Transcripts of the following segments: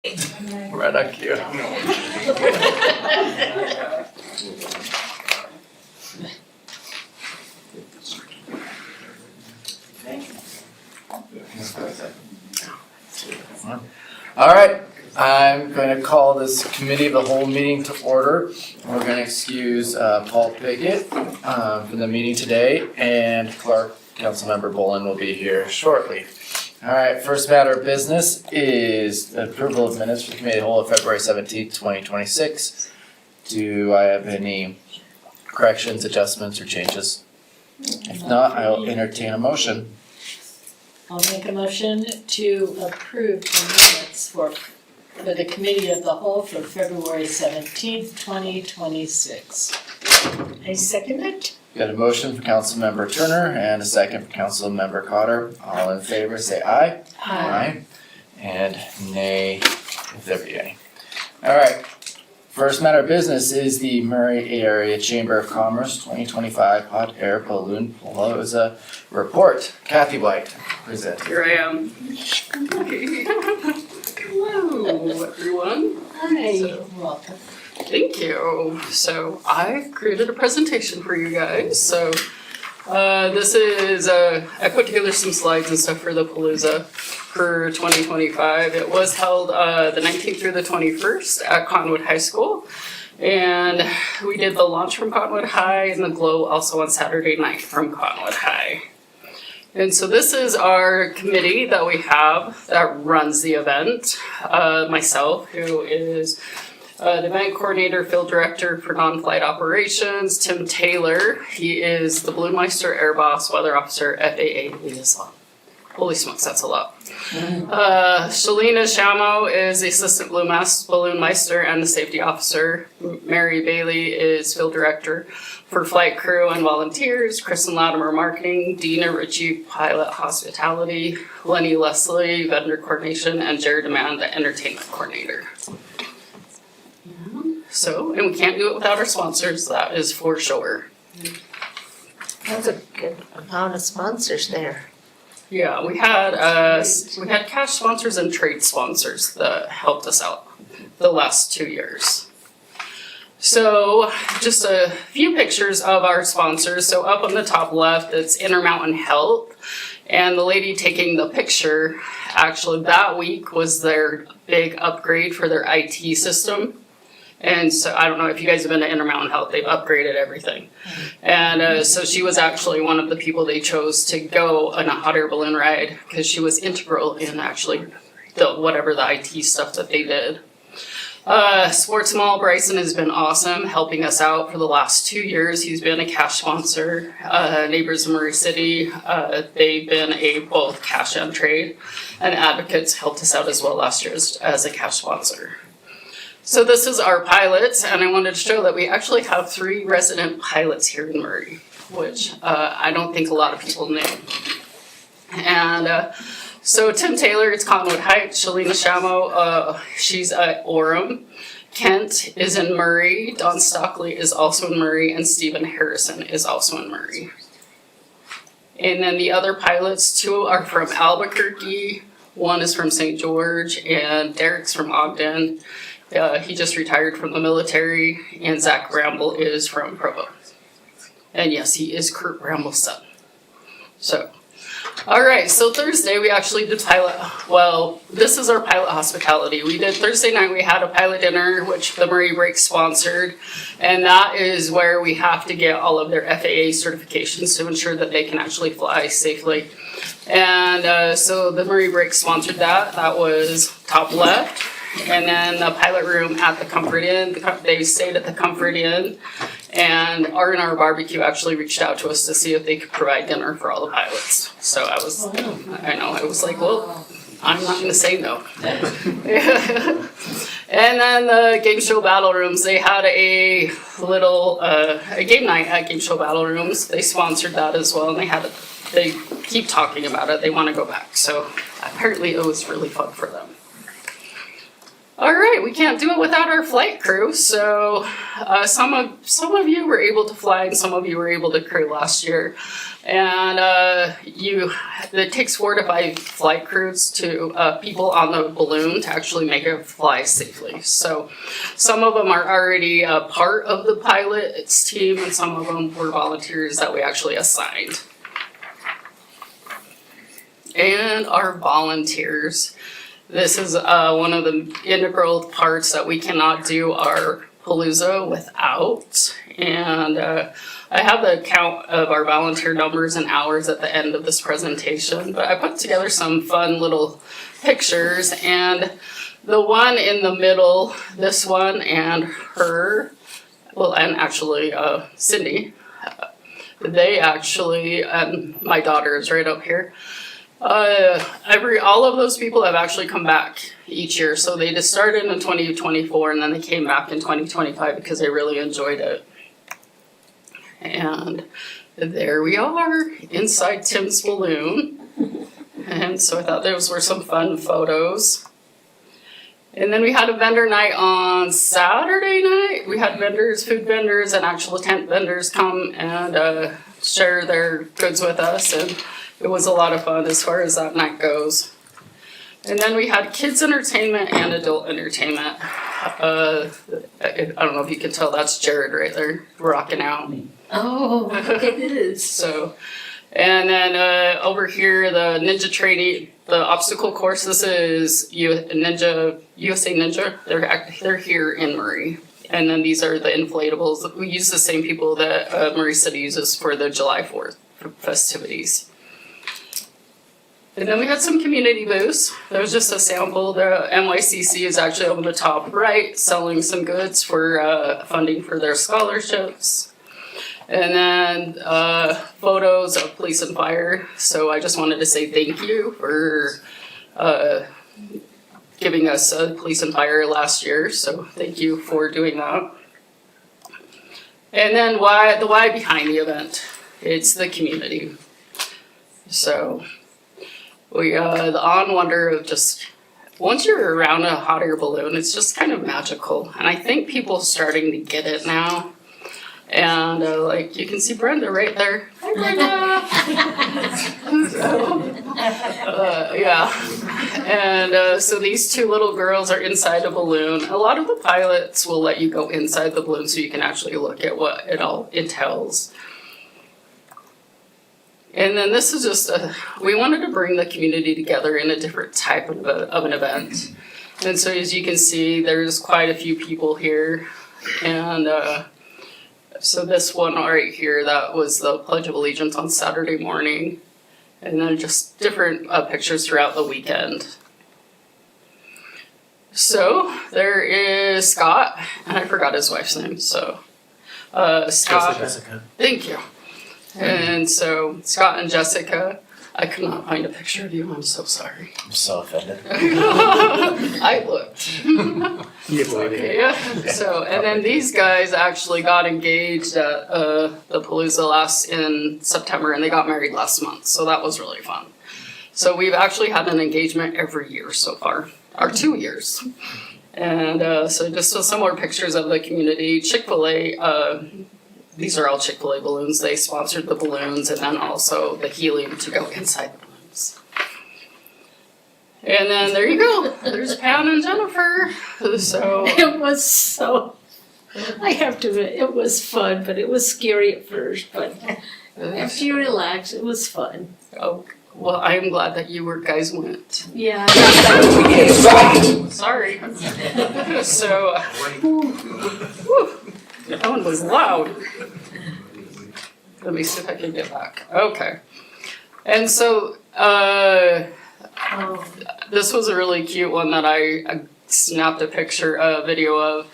Right on cue. All right, I'm going to call this committee of the whole meeting to order. We're going to excuse Paul Pickett from the meeting today, and Clark, Councilmember Bolin will be here shortly. All right, first matter of business is approval of minutes for the committee of the whole of February 17th, 2026. Do I have any corrections, adjustments, or changes? If not, I'll entertain a motion. I'll make a motion to approve the minutes for the committee of the whole for February 17th, 2026. I second it. Got a motion for Councilmember Turner and a second for Councilmember Cotter. All in favor, say aye. Aye. And nay, if there be any. All right. First matter of business is the Murray Area Chamber of Commerce 2025 Hot Air Balloon Palooza Report. Kathy White, present. Here I am. Hello, everyone. Hi, So- welcome. Thank you. So I created a presentation for you guys. So this is, I put together some slides and stuff for the Palooza for 2025. It was held the 19th through the 21st at Cottonwood High School. And we did the launch from Cottonwood High and the glow also on Saturday night from Cottonwood High. And so this is our committee that we have that runs the event. Myself, who is the event coordinator, field director for non-flight operations. Tim Taylor, he is the Balloon Meister, Air Boss, Weather Officer, FAA liaison. Holy smokes, that's a lot. Shalina Shamo is the assistant Balloon Meister and the safety officer. Mary Bailey is field director for flight crew and volunteers. Kristen Latimer, marketing. Dina Ritchie, pilot hospitality. Lenny Leslie, vendor coordination, and Jared Demand, the entertainment coordinator. So, and we can't do it without our sponsors, that is for sure. That's a good amount of sponsors there. Yeah, we had cash sponsors and trade sponsors that helped us out the last 2 years. So, just a few pictures of our sponsors. So up on the top left, it's Intermountain Health. And the lady taking the picture, actually that week was their big upgrade for their IT system. And so I don't know if you guys have been to Intermountain Health, they've upgraded everything. And so she was actually one of the people they chose to go on a hot air balloon ride because she was integral in actually whatever the IT stuff that they did. Sports Mall Bryson has been awesome, helping us out for the last 2 years. He's been a cash sponsor. Neighbors of Murray City, they've been both cash and trade. And Advocates helped us out as well last year as a cash sponsor. So this is our pilots, and I wanted to show that we actually have 3 resident pilots here in Murray, which I don't think a lot of people knew. And so Tim Taylor, it's Cottonwood Heights. Shalina Shamo, she's at Orem. Kent is in Murray. Don Stockley is also in Murray, and Stephen Harrison is also in Murray. And then the other pilots, 2 are from Albuquerque. 1 is from St. George, and Derek's from Ogden. He just retired from the military, and Zach Bramble is from Provo. And yes, he is Kurt Bramble's son. So, all right, so Thursday we actually did this is our pilot hospitality. We did Thursday night, we had a pilot dinner, which the Murray Break sponsored, and that is where we have to get all of their FAA certifications to ensure that they can actually fly safely. And so the Murray Break sponsored that. That was top left. And then the pilot room at the Comfort Inn, they stayed at the Comfort Inn, and R&R Barbecue actually reached out to us to see if they could provide dinner for all the pilots. So I was like, well, I'm not gonna say no. And then the Game Show Battle Rooms, they had a little, a game night at Game Show Battle Rooms. They sponsored that as well, and they keep talking about it, they wanna go back. So apparently it was really fun for them. All right, we can't do it without our flight crew. So some of you were able to fly, and some of you were able to crew last year. And it takes 4 to 5 flight crews to people on the balloon to actually make it fly safely. So some of them are already a part of the pilot's team, and some of them were volunteers that we actually assigned. And our volunteers. This is one of the integral parts that we cannot do our Palooza without. And I have the count of our volunteer numbers and hours at the end of this presentation, but I put together some fun little pictures, and the one in the middle, this one and her, well, and actually Cindy, they actually, and my daughter is right up here, all of those people have actually come back each year. So they just started in 2024 and then they came back in 2025 because they really enjoyed it. And there we are inside Tim's balloon. And so I thought those were some fun photos. And then we had a vendor night on Saturday night. We had vendors, food vendors, and actual tent vendors come and share their goods with us. And it was a lot of fun as far as that night goes. And then we had kids entertainment and adult entertainment. I don't know if you can tell, that's Jared right there, rocking out. Oh, it is. So, and then over here, the ninja training, the obstacle course, this is USA Ninja. They're here in Murray. And then these are the inflatables. We use the same people that Murray City uses for the July 4th festivities. And then we had some community booths. There was just a sample. The NYCC is actually over the top right, selling some goods for funding for their scholarships. And then photos of police and fire. So I just wanted to say thank you for giving us police and fire last year. So thank you for doing that. And then the why behind the event. It's the community. So the on wonder of just, once you're around a hot air balloon, it's just kind of magical. And I think people are starting to get it now. And like you can see Brenda right there. Hi, Brenda. Yeah. And so these 2 little girls are inside a balloon. A lot of the pilots will let you go inside the balloon so you can actually look at what it all entails. And then this is just we wanted to bring the community together in a different type of an event. And so as you can see, there's quite a few people here. And so this one right here, that was the Pledge of Allegiance on Saturday morning. And then just different pictures throughout the weekend. So there is Scott, and I forgot his wife's name, so Scott. Jessica. Thank you. And so Scott and Jessica, I could not find a picture of you, I'm so sorry. I'm so offended. I looked. You believe it? Yeah, so, and then these guys actually got engaged at the Palooza in September, and they got married last month, so that was really fun. So we've actually had an engagement every year so far, or 2 years. And so just some more pictures of the community. Chick-fil-A, these are all Chick-fil-A balloons. They sponsored the balloons and then also the helium to go inside the balloons. And then there you go. There's Pam and Jennifer. So It was so, I have to admit, it was fun, but it was scary at first, but after you relax, it was fun. oh, well, I am glad that you guys went. Yeah. Sorry. So whew, that one was loud. Let me see if I can get back. Okay. And so this was a really cute one that I snapped a video of.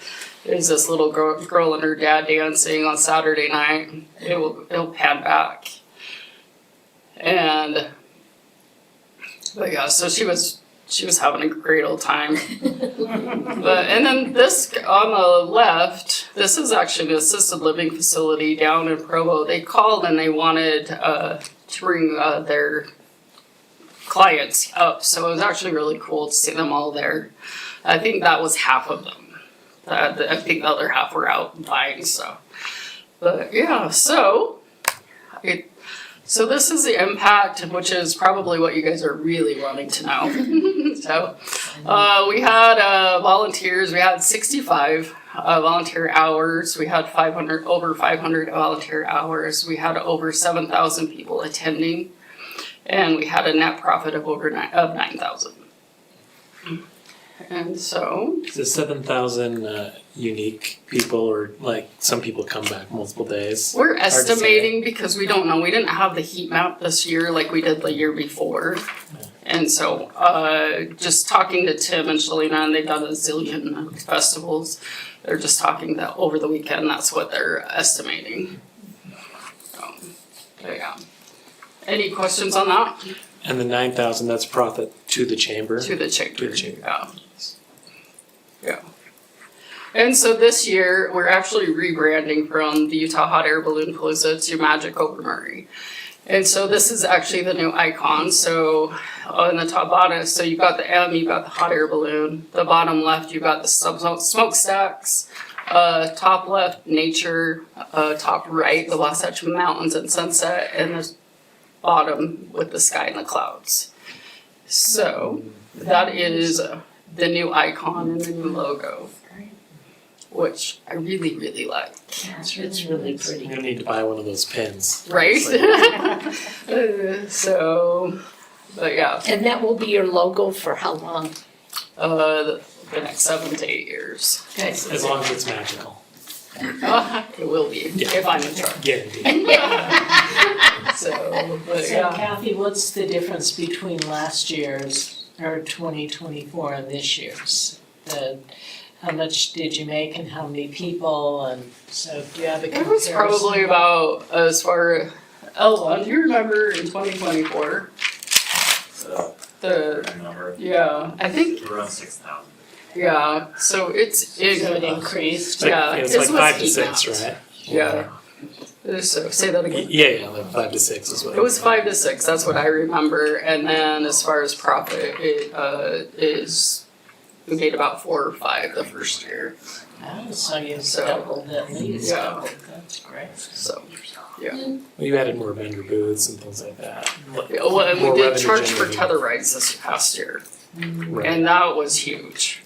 There's this little girl and her dad dancing on Saturday night. It'll pan back. But yeah, so she was having a great old time. And then this on the left, this is actually an assisted living facility down in Provo. They called and they wanted to bring their clients up. So it was actually really cool to see them all there. I think that was half of them. I think the other half were out buying stuff. But yeah, so this is the impact, which is probably what you guys are really wanting to know. So we had volunteers. We had 65 volunteer hours. We had over 500 volunteer hours. We had over 7,000 people attending, and we had a net profit of over 9,000. And so Is it 7,000 unique people, or like some people come back multiple days? we're to say. estimating because we don't know. We didn't have the heat map this year like we did the year before. And so just talking to Tim and Shalina, and they've done a zillion festivals. They're just talking that over the weekend, that's what they're estimating. But yeah. Any questions on that? And the 9,000, that's profit to the chamber? To the chamber. To the chamber. Yeah. Yeah. And so this year, we're actually rebranding from the Utah Hot Air Balloon Palooza to Magic Over Murray. And so this is actually the new icon. So on the top bottom, so you got the M, you got the hot air balloon. The bottom left, you got the smokestacks. Top left, nature. Top right, the Wasatch Mountains and sunset. And the bottom with the sky and the clouds. So that is the new icon and the new logo, which I really, really like. It's really pretty. You're gonna need to buy one of those pins. Right? So, but yeah, And that will be your logo for how long? the next 7 to 8 years. As long as it's magical. It will be, Yeah. if I'm in charge. Guaranteed. So, but So yeah. Kathy, what's the difference between last year's, or 2024 and this year's? How much did you make and how many people, and so do you have a It comparison? was probably about, as far, Ella, do you remember in 2024? The, Number yeah, I think, around 6,000. yeah, so it's, So it increased? Yeah, It's this like was 5 to heat 6, maps. right? yeah. So, say that again. Yeah, like 5 to 6 is what. It was 5 to 6, that's what I remember, and then as far as profit, it is, we made about 4 or 5 the first year, Oh, so you So, doubled at least, yeah. doubled, that's great. so. Well, you added more vendor booths and things like that. Yeah, well, and More we did revenue charge for generating. tether rides this past year, Right. and that was huge.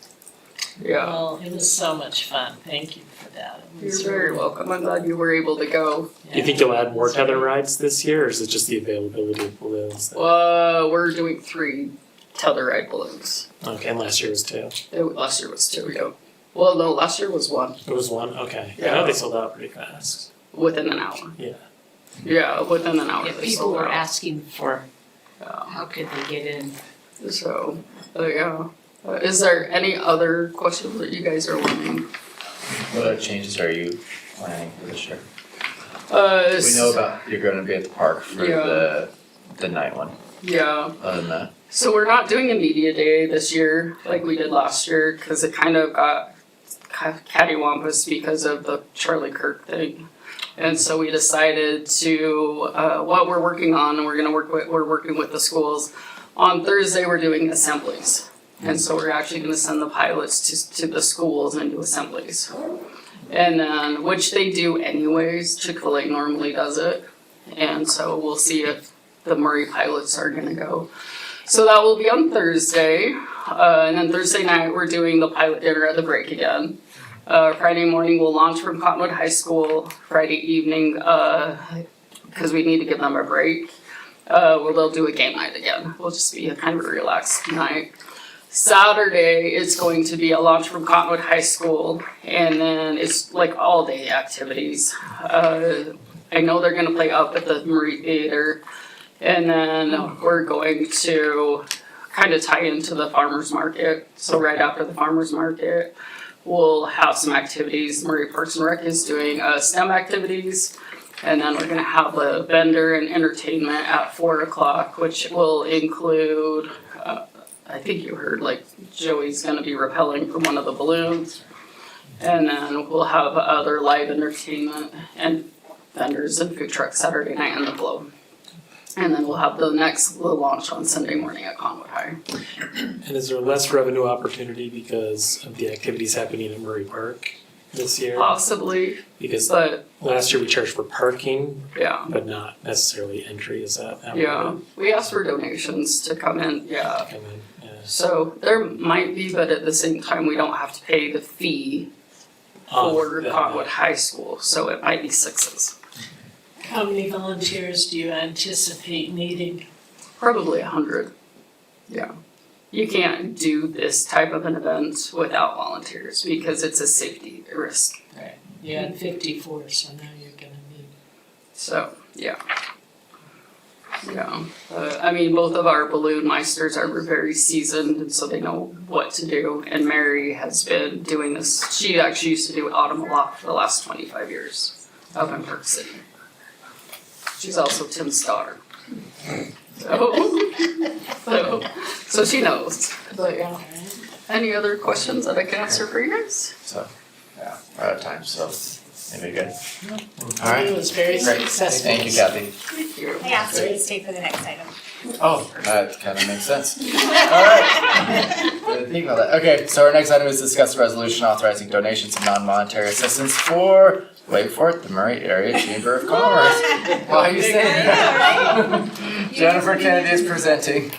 Yeah, Well, it was so much fun, thank you for that. It was you're very really- welcome, I'm glad you were able to go. Do you think you'll add more tether rides this year, or is it just the availability of balloons? We're doing 3 tether ride balloons. Okay, and last year was 2. Last year was 2, yeah. Well, no, last year was 1, It was 1? Okay. I Yeah. know they sold out pretty fast. within an hour. Yeah. Yeah, within an hour If they people sold were out. asking for, Yeah. how could they get in? So, yeah. Is there any other questions that you guys are wanting? What other changes are you planning for this year? We We know about, you're gonna be at the park for Yeah. the night one, Yeah, other than that. so we're not doing a media day this year like we did last year, cause it kind of got cattywampus because of the Charlie Kirk thing. And so we decided to, what we're working on, and we're working with the schools. On Thursday, we're doing assemblies. And so we're actually gonna send the pilots to the schools and do assemblies. And then, which they do anyways, Chick-fil-A normally does it. And so we'll see if the Murray pilots are gonna go. So that will be on Thursday. And then Thursday night, we're doing the pilot dinner at the break again. Friday morning, we'll launch from Cottonwood High School. Friday evening, because we need to give them a break, they'll do a game night again. We'll just be a kind of a relaxed night. Saturday, it's going to be a launch from Cottonwood High School, and then it's like all day activities. I know they're gonna play up at the Murray Theater, and then we're going to kind of tie into the farmer's market. So right after the farmer's market, we'll have some activities. Murray Parks and Rec is doing STEM activities. And then we're gonna have a vendor and entertainment at 4 o'clock, which will include, I think you heard, like Joey's gonna be rappelling from one of the balloons. And then we'll have other live entertainment and vendors and food trucks Saturday night in the Globe. And then we'll have the launch on Sunday morning at Conwood High. And is there less revenue opportunity because of the activities happening at Murray Park this year? Possibly, Because but last year we charged for parking, yeah. but not necessarily entry. Is that how Yeah, we asked for donations to come in, yeah. come in? Yeah. So there might be, but at the same time, we don't have to pay the fee for Yeah. Conwood High School, so it might be 6s. How many volunteers do you anticipate needing? Probably 100. Yeah. You can't do this type of an event without volunteers because it's a safety risk. You had 54, so now you're gonna need. So, yeah. Yeah. I mean, both of our balloon meisters are very seasoned, and so they know what to do. And Mary has been doing this. She actually used to do Autumn a lot for the last 25 years up in Park City. She's also Tim's daughter. So she knows. But yeah. Any other questions that I can answer for you guys? So, yeah, we're out of time, so maybe good. All right. It was very Great. successful. Thank you, Kathy. I asked her to stay for the next item. Oh, that kind of makes sense. All right. Didn't think about that. Okay, so our next item is discuss a resolution authorizing donations of non-monetary assistance for, wait for it, the Murray Area Chamber of Commerce. Why are you saying that? Jennifer Kennedy is presenting.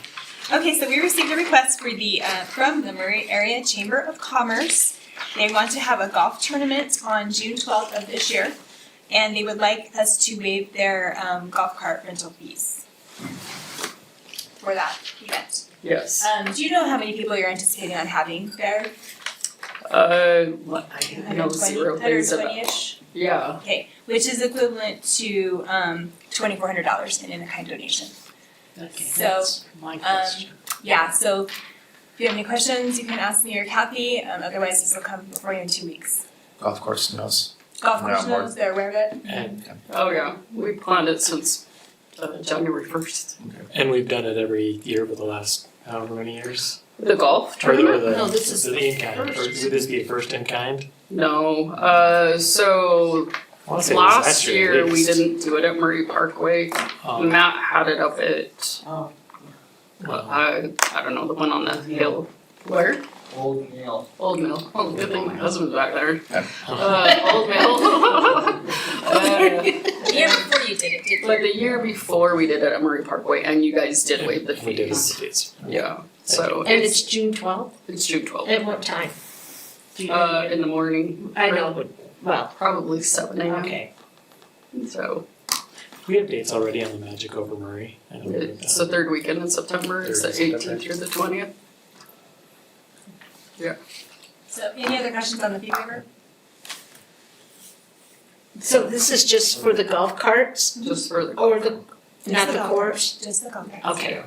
Okay, so we received a request for from the Murray Area Chamber of Commerce. They want to have a golf tournament on June 12th of this year, and they would like us to waive their golf cart rental fees for that event. Yes. Do you know how many people you're anticipating on having there? I know 0 things about. 120-ish? Yeah. Okay, which is equivalent to $2,400 in a-kind donation. Okay, So, that's my question. Yeah, so if you have any questions, you can ask me or Kathy, otherwise this will come before you in 2 weeks. Golf course knows. Golf Yeah, course more. knows, they're aware of it. And Oh yeah. We planned it since January 1st. we've done it every year for the last however many years. The golf Or the, tournament? No, this is the in kind. Or would this be a first in kind? No. So I wanna say it was last at year we least. didn't do it at Murray Parkway. Matt had it up at Oh, I don't know, the one on the hill. Where? Old Mill. Old Mill. Oh, good thing my husband's back there. Yeah. Old Mill. The year before you did it, didn't But you? the year before we did it at Murray Parkway, and you guys did waive the We did fees. the fees. Yeah. So And it's June 12th? it's June 12th. At what time? Do you know? In the morning. I know, but, well, Probably 7 a.m. okay. So We have dates already on the Magic over Murray. I know we've it's done. the third weekend in September. It's the Third 18th through the 20th. So any other questions on the fee waiver? So this is just for the golf carts Just for the or the, not the golf course? Just the golf carts. Okay.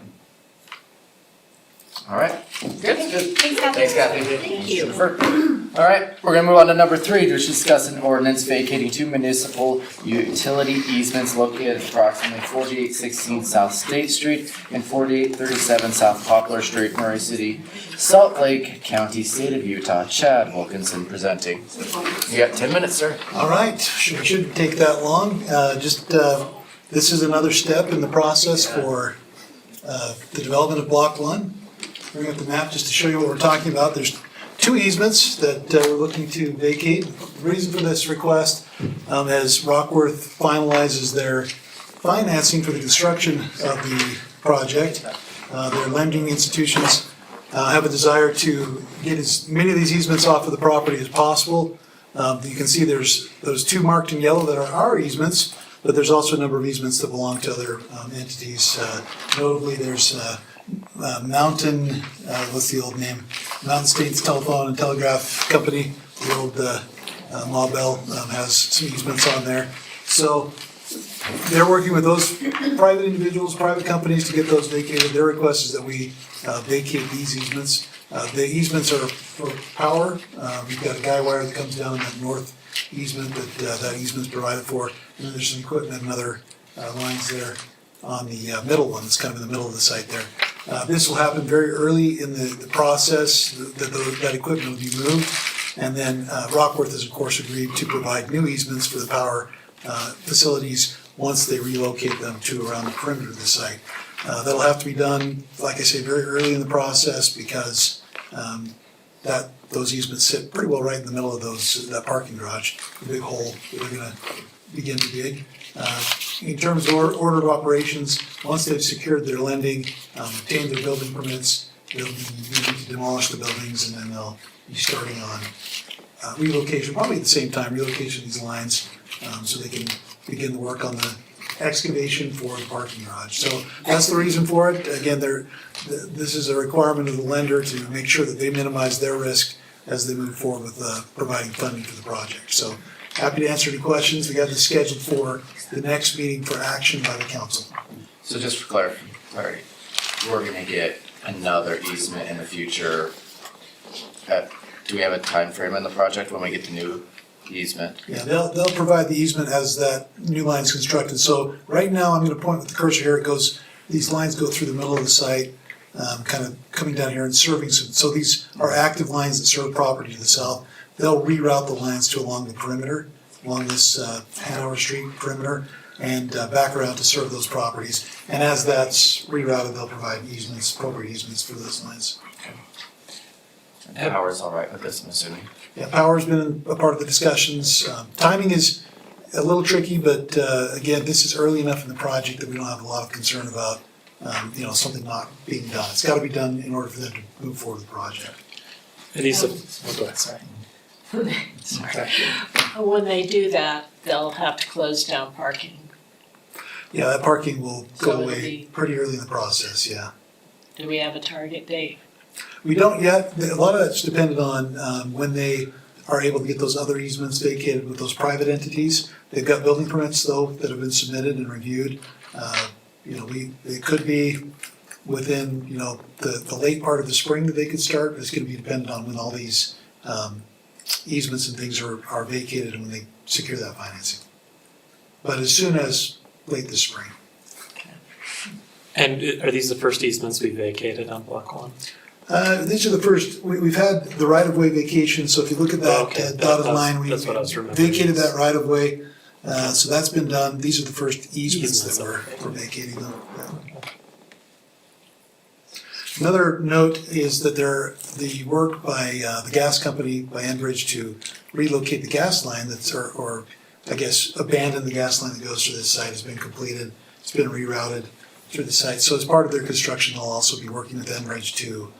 All right. Good. Good. Thanks, Kathy. Thanks, Kathy. Thank you. Jennifer. All right, we're gonna move on to number 3, which is discuss an ordinance vacating 2 municipal utility easements located at approximately 4816 South State Street and 4837 South Poplar Street, Murray City, Salt Lake County, State of Utah. Chad Wilkinson presenting. You got 10 minutes, sir. All right, shouldn't take that long. This is another step in the process for the development of Block 1. Bring up the map just to show you what we're talking about. There's 2 easements that we're looking to vacate. The reason for this request, as Rockworth finalizes their financing for the construction of the project, their lending institutions have a desire to get as many of these easements off of the property as possible. You can see there's those 2 marked in yellow that are our easements, but there's also a number of easements that belong to other entities. Notably, there's Mountain, what's the old name? Mountain States Telephone and Telegraph Company, the old Ma Bell has some easements on there. So they're working with those private individuals, private companies to get those vacated. Their request is that we vacate these easements. The easements are for power. We've got a guy wire that comes down in that north easement that easement's provided for. And then there's some equipment and other lines there on the middle one, that's kind of in the middle of the site there. This will happen very early in the process, that equipment will be moved. And then Rockworth has of course agreed to provide new easements for the power facilities once they relocate them to around the perimeter of the site. That'll have to be done, like I say, very early in the process because those easements sit pretty well right in the middle of that parking garage, the big hole that they're gonna begin to dig. In terms of order of operations, once they've secured their lending, obtained their building permits, they'll be needing to demolish the buildings and then they'll be starting on relocation, probably at the same time, relocation of these lines, so they can begin the work on the excavation for the parking garage. So that's the reason for it. Again, this is a requirement of the lender to make sure that they minimize their risk as they move forward with providing funding for the project. So happy to answer any questions. We have this scheduled for the next meeting for action by the council. So just for clarity, we're gonna get another easement in the future. Do we have a time frame in the project when we get the new easement? Yeah, they'll provide the easement as that new line's constructed. So right now, I'm gonna point with the cursor here, these lines go through the middle of the site, kind of coming down here and serving so these are active lines that serve property to the south. They'll reroute the lines to along the perimeter, along this Hanover Street perimeter, and back around to serve those properties. And as that's rerouted, they'll provide easements, appropriate easements for those lines. And Power's all right with this, I'm assuming? Yeah, power's been a part of the discussions. Timing is a little tricky, but again, this is early enough in the project that we don't have a lot of concern about, something not being done. It's gotta be done in order for them to move forward with the project. And these, go ahead, sorry. Sorry. When they do that, they'll have to close down parking. Yeah, that parking will So go it'll away be- pretty early in the process, yeah. Do we have a target date? We don't yet, a lot of that's dependent on when they are able to get those other easements vacated with those private entities. They've got building permits though that have been submitted and reviewed. It could be within, the late part of the spring that they could start. It's gonna be dependent on when all these easements and things are vacated and when they secure that financing. But as soon as late this spring. And are these the first easements we vacated on Block 1? These are the first, we've had the right-of-way vacation, so if you look at Okay, that dotted line, we that's what I was remembering. vacated that right-of-way. So that's been done. These are the first easements that Easements, we're vacating them. Another note is that the work by the gas company, by Enbridge, to relocate the gas line or I guess abandon the gas line that goes through this site has been completed. It's been rerouted through the site. So as part of their construction, they'll also be working with Enbridge to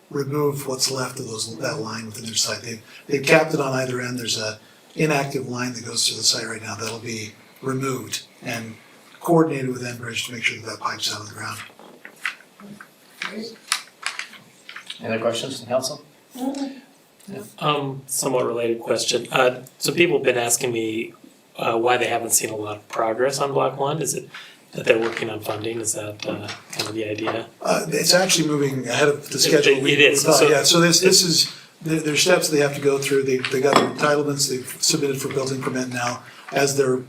remove what's left of that line within their site. They've capped it on either end. There's a inactive line that goes through the site right now that'll be removed and coordinated with Enbridge to make sure that pipe's out of the ground. Any other questions from council? Somewhat related question. Some people have been asking me why they haven't seen a lot of progress on Block 1. Is it that they're working on funding? Is that kind of the idea? It's actually moving ahead of the schedule. It is. we thought. So- Yeah, so this is, there's steps they have to go through. They got their entitlements, they've submitted for building permit now. As they're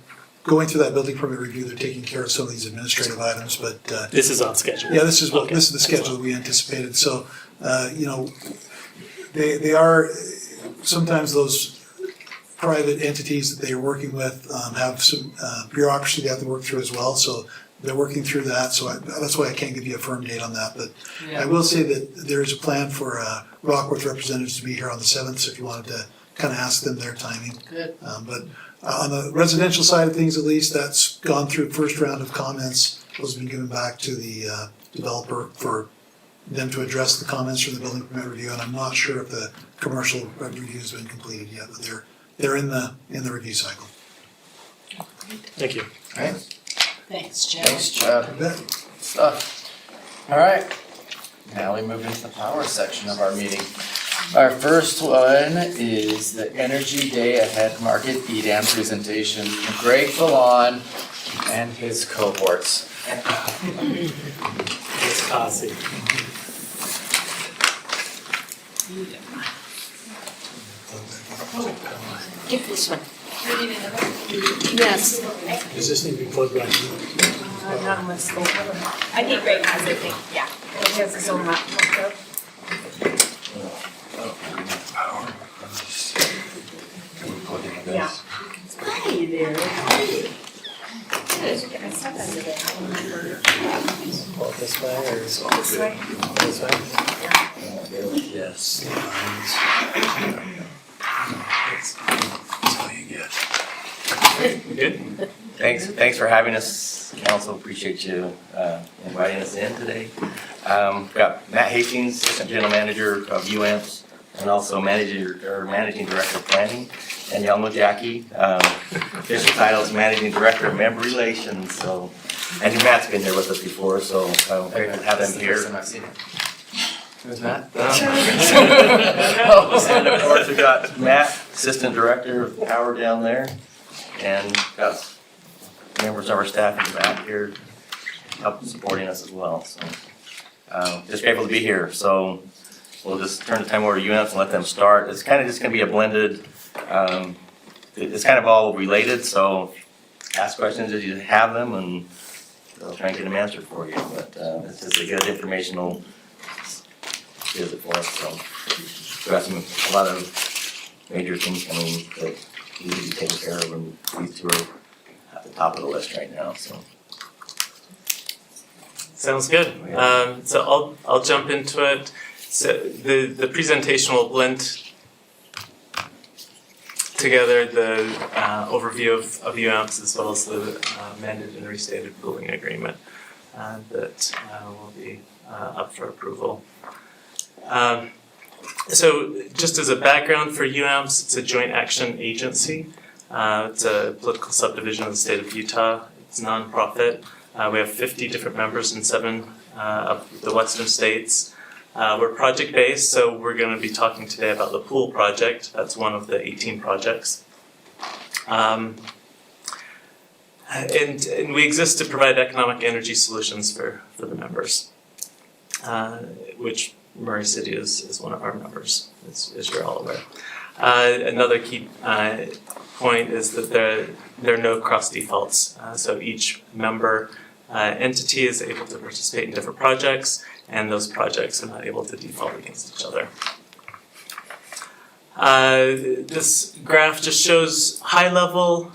going through that building permit review, they're taking care of some of these administrative items, but This is on schedule. yeah, this is Okay, the schedule we anticipated. So, they are, sometimes those private entities that they are working with have some bureaucracy they have to work through as well. So they're working through that. So that's why I can't give you a firm date on that. But I will say that there is a plan for Rockworth representatives to be here on the 7th. So if you wanted to kind of ask them their timing. Good. But on the residential side of things, at least, that's gone through first round of comments. Those have been given back to the developer for them to address the comments from the building permit review. And I'm not sure if the commercial review has been completed yet, but they're in the review cycle. Thank you. Alright, Thanks, Joe. thanks Chad. You bet. Stuff. Alright, now we move into the power section of our meeting. Our first one is the Energy Day Ahead Market EDAM presentation from Greg Fallon and his cohorts. It's Kasi. Give this one. Yes. Does this need to be plugged back in? Not unless they have I think Greg has it, yeah. it. He has his own laptop. Yeah. Hi there. Hi. this way or This way. this way? Yes. That's all you get. Good. Thanks for having us, council. Appreciate you inviting us in today. Got Matt Hastings, Assistant General Manager of UAMPS, and also Managing Director of Planning, and Yelmo Jackie. Official title is Managing Director of Member Relations. So, and Matt's been here with us before, so I'm grateful to have That's him the first here. time I've seen it. Who's Matt? And of course, we got Matt, Assistant Director of Power down there, and got members of our staff in the back here helping supporting us as well. So, just grateful to be here. So we'll just turn the time over to UAMPS and let them start. It's kind of just going to be a blended. It's kind of all related. So ask questions as you have them, and they'll try and get them answered for you. But it's just a good informational visit for us. So we've got a lot of major things coming that need to be taken care of, and these two are at the top of the list right now. So. Sounds good. So I'll jump into it. So the presentation will blend together the overview of UAMPS as well as the amended and restated pooling agreement that will be up for approval. So just as a background for UAMPS, it's a joint action agency. It's a political subdivision of the state of Utah. It's nonprofit. We have 50 different members in 7 of the western states. We're project-based, so we're going to be talking today about the pool project. That's one of the 18 projects. And we exist to provide economic energy solutions for the members, which Murray City is one of our members, as you're all aware. Another key point is that there are no cross defaults. So each member entity is able to participate in different projects, and those projects are not able to default against each other. This graph just shows high level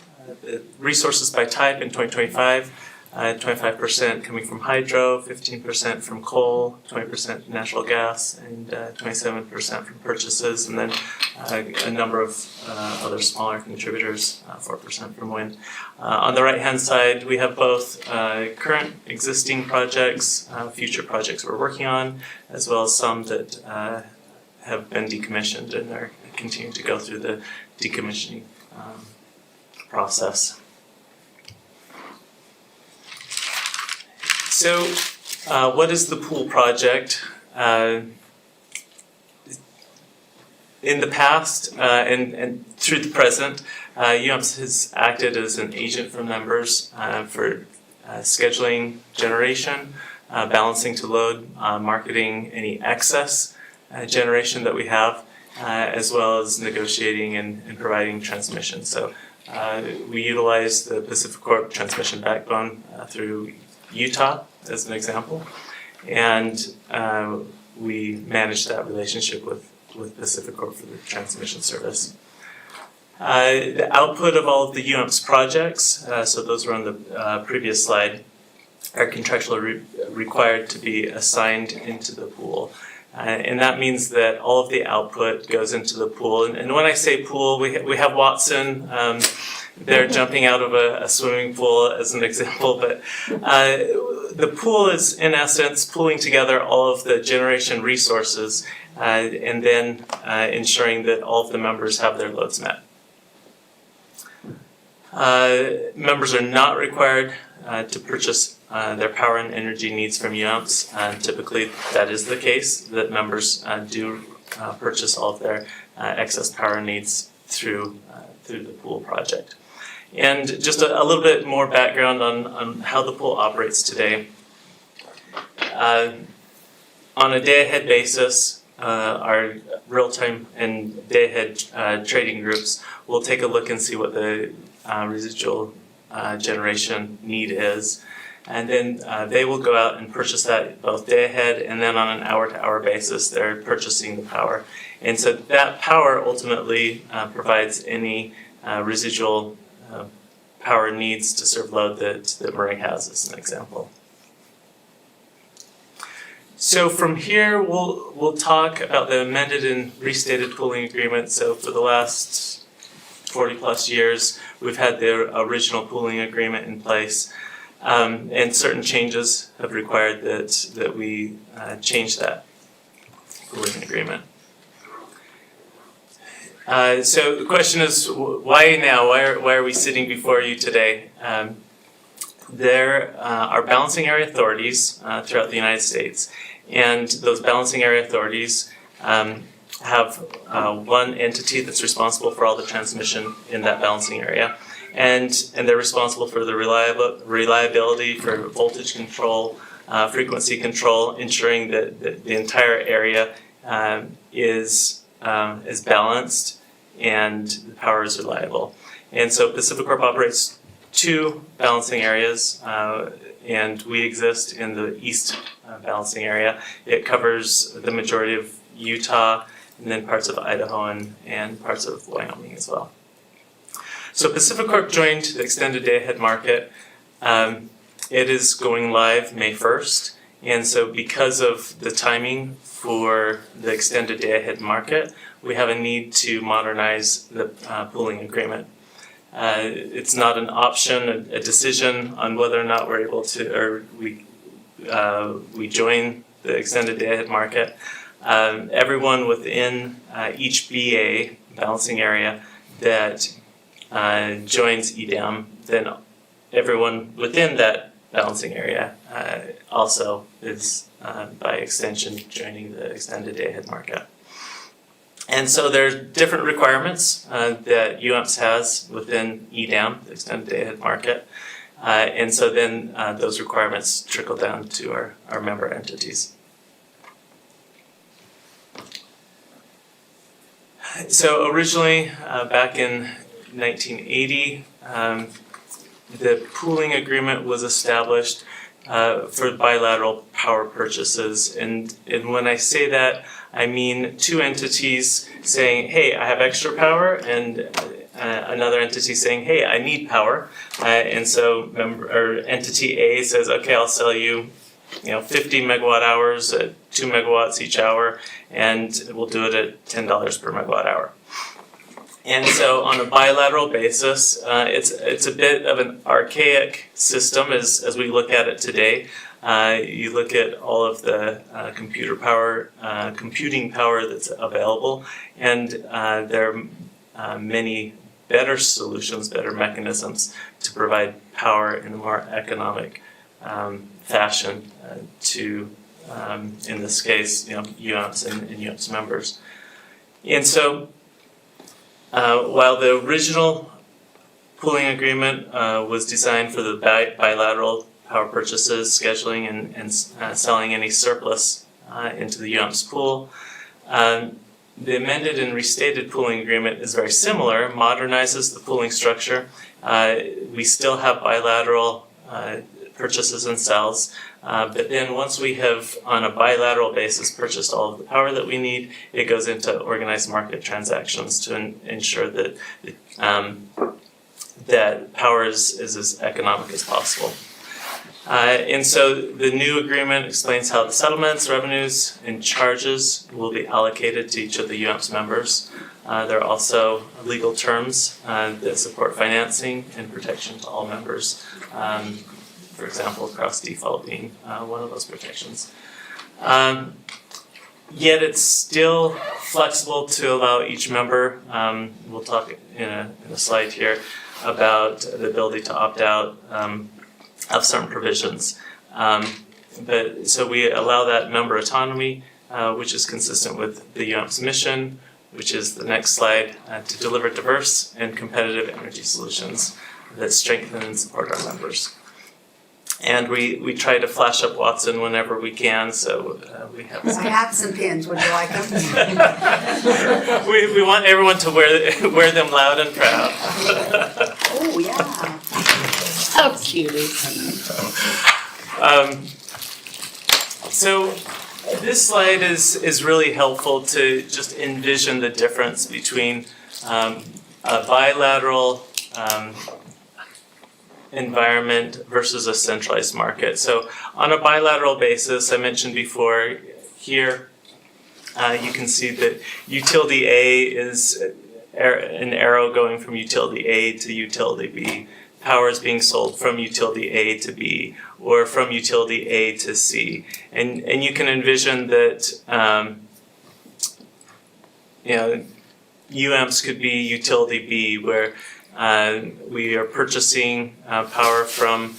resources by type in 2025. 25% coming from hydro, 15% from coal, 20% natural gas, and 27% from purchases, and then a number of other smaller contributors, 4% from wind. On the right-hand side, we have both current existing projects, future projects we're working on, as well as some that have been decommissioned and are continuing to go through the decommissioning process. So, what is the pool project? In the past and through the present, UAMPS has acted as an agent for members for scheduling generation, balancing to load, marketing any excess generation that we have, as well as negotiating and providing transmission. So we utilize the PacifiCorp transmission backbone through Utah as an example, and we manage that relationship with PacifiCorp for the transmission service. The output of all of the UAMPS projects, so those were on the previous slide, are contractually required to be assigned into the pool. And that means that all of the output goes into the pool. And when I say pool, we have Watson. They're jumping out of a swimming pool as an example, but the pool is in essence pulling together all of the generation resources and then ensuring that all of the members have their loads met. Members are not required to purchase their power and energy needs from UAMPS. Typically that is the case, that members do purchase all of their excess power needs through the pool project. And just a little bit more background on how the pool operates today. On a day-ahead basis, our real-time and day-ahead trading groups will take a look and see what the residual generation need is. And then they will go out and purchase that both day-ahead and then on an hour-to-hour basis, they're purchasing the power. And so that power ultimately provides any residual power needs to serve load that Murray has as an example. So from here, we'll talk about the amended and restated pooling agreement. So for the last 40 plus years, we've had the original pooling agreement in place. And certain changes have required that we change that pooling agreement. So the question is, why now? Why are we sitting before you today? There are balancing area authorities throughout the United States, and those balancing area authorities have one entity that's responsible for all the transmission in that balancing area, and they're responsible for the reliability, for voltage control, frequency control, ensuring that the entire area is balanced and the power is reliable. And so PacifiCorp operates 2 balancing areas, and we exist in the east balancing area. It covers the majority of Utah, and then parts of Idaho and parts of Wyoming as well. So PacifiCorp joined the extended day-ahead market. It is going live May 1st, and so because of the timing for the extended day-ahead market, we have a need to modernize the pooling agreement. It's not an option, a decision on whether or not we're able to, or we join the extended day-ahead market. Everyone within each BA, balancing area, that joins EDAM, then everyone within that balancing area also is, by extension, joining the extended day-ahead market. And so there's different requirements that UAMPS has within EDAM, the extended day-ahead market. And so then those requirements trickle down to our member entities. So originally, back in 1980, the pooling agreement was established for bilateral power purchases. And when I say that, I mean 2 entities saying, hey, I have extra power, and another entity saying, hey, I need power. And so entity A says, okay, I'll sell you 50 megawatt hours at 2 megawatts each hour, and we'll do it at $10 per megawatt hour. And so on a bilateral basis, it's a bit of an archaic system as we look at it today. You look at all of the computing power that's available, and there are many better solutions, better mechanisms to provide power in a more economic fashion to, in this case, UAMPS and UAMPS members. And so while the original pooling agreement was designed for the bilateral power purchases, scheduling, and selling any surplus into the UAMPS pool, the amended and restated pooling agreement is very similar, modernizes the pooling structure. We still have bilateral purchases and sales, but then once we have, on a bilateral basis, purchased all of the power that we need, it goes into organized market transactions to ensure that that power is as economic as possible. And so the new agreement explains how the settlements, revenues, and charges will be allocated to each of the UAMPS members. There are also legal terms that support financing and protection to all members. For example, cross default being one of those protections. Yet it's still flexible to allow each member, we'll talk in a slide here, about the ability to opt out of certain provisions. But so we allow that member autonomy, which is consistent with the UAMPS mission, which is the next slide, to deliver diverse and competitive energy solutions that strengthen and support our members. And we try to flash up Watson whenever we can, so we have. I have some pins. Would you like them? we want everyone to wear them loud and proud. Oh yeah. How cute. So this slide is really helpful to just envision the difference between a bilateral environment versus a centralized market. So on a bilateral basis, I mentioned before here, you can see that utility A is an arrow going from utility A to utility B. Power is being sold from utility A to B or from utility A to C. And you can envision that UAMPS could be utility B, where we are purchasing power from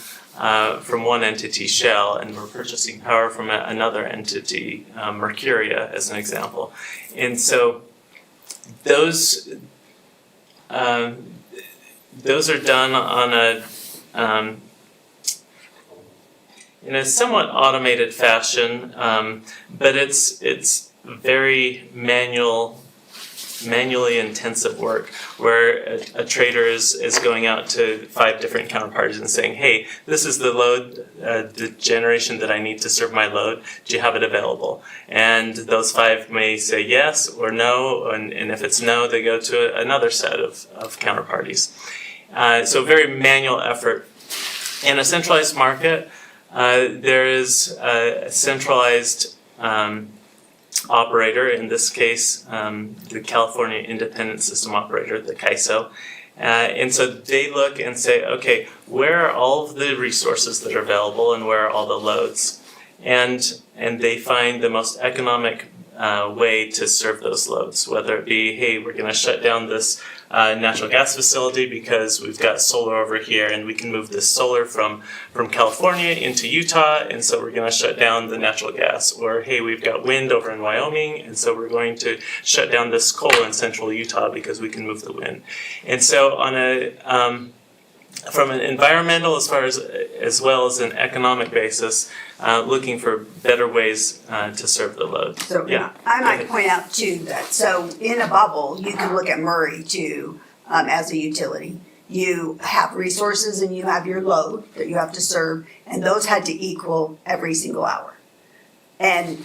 one entity, Shell, and we're purchasing power from another entity, Mercuria, as an example. And so those are done on in a somewhat automated fashion, but it's very manually intensive work, where a trader is going out to 5 different counterparties and saying, hey, this is the load, the generation that I need to serve my load. Do you have it available? And those 5 may say yes or no, and if it's no, they go to another set of counterparties. So very manual effort. In a centralized market, there is a centralized operator, in this case, the California Independent System Operator, the CAISO. And so they look and say, okay, where are all of the resources that are available and where are all the loads? And they find the most economic way to serve those loads, whether it be, hey, we're going to shut down this natural gas facility because we've got solar over here and we can move this solar from California into Utah, and so we're going to shut down the natural gas. Or, hey, we've got wind over in Wyoming, and so we're going to shut down this coal in central Utah because we can move the wind. And so on a from an environmental as well as an economic basis, looking for better ways to serve the load. So Yeah. I might point out too that, so in a bubble, you can look at Murray too, as a utility. You have resources and you have your load that you have to serve, and those had to equal every single hour. And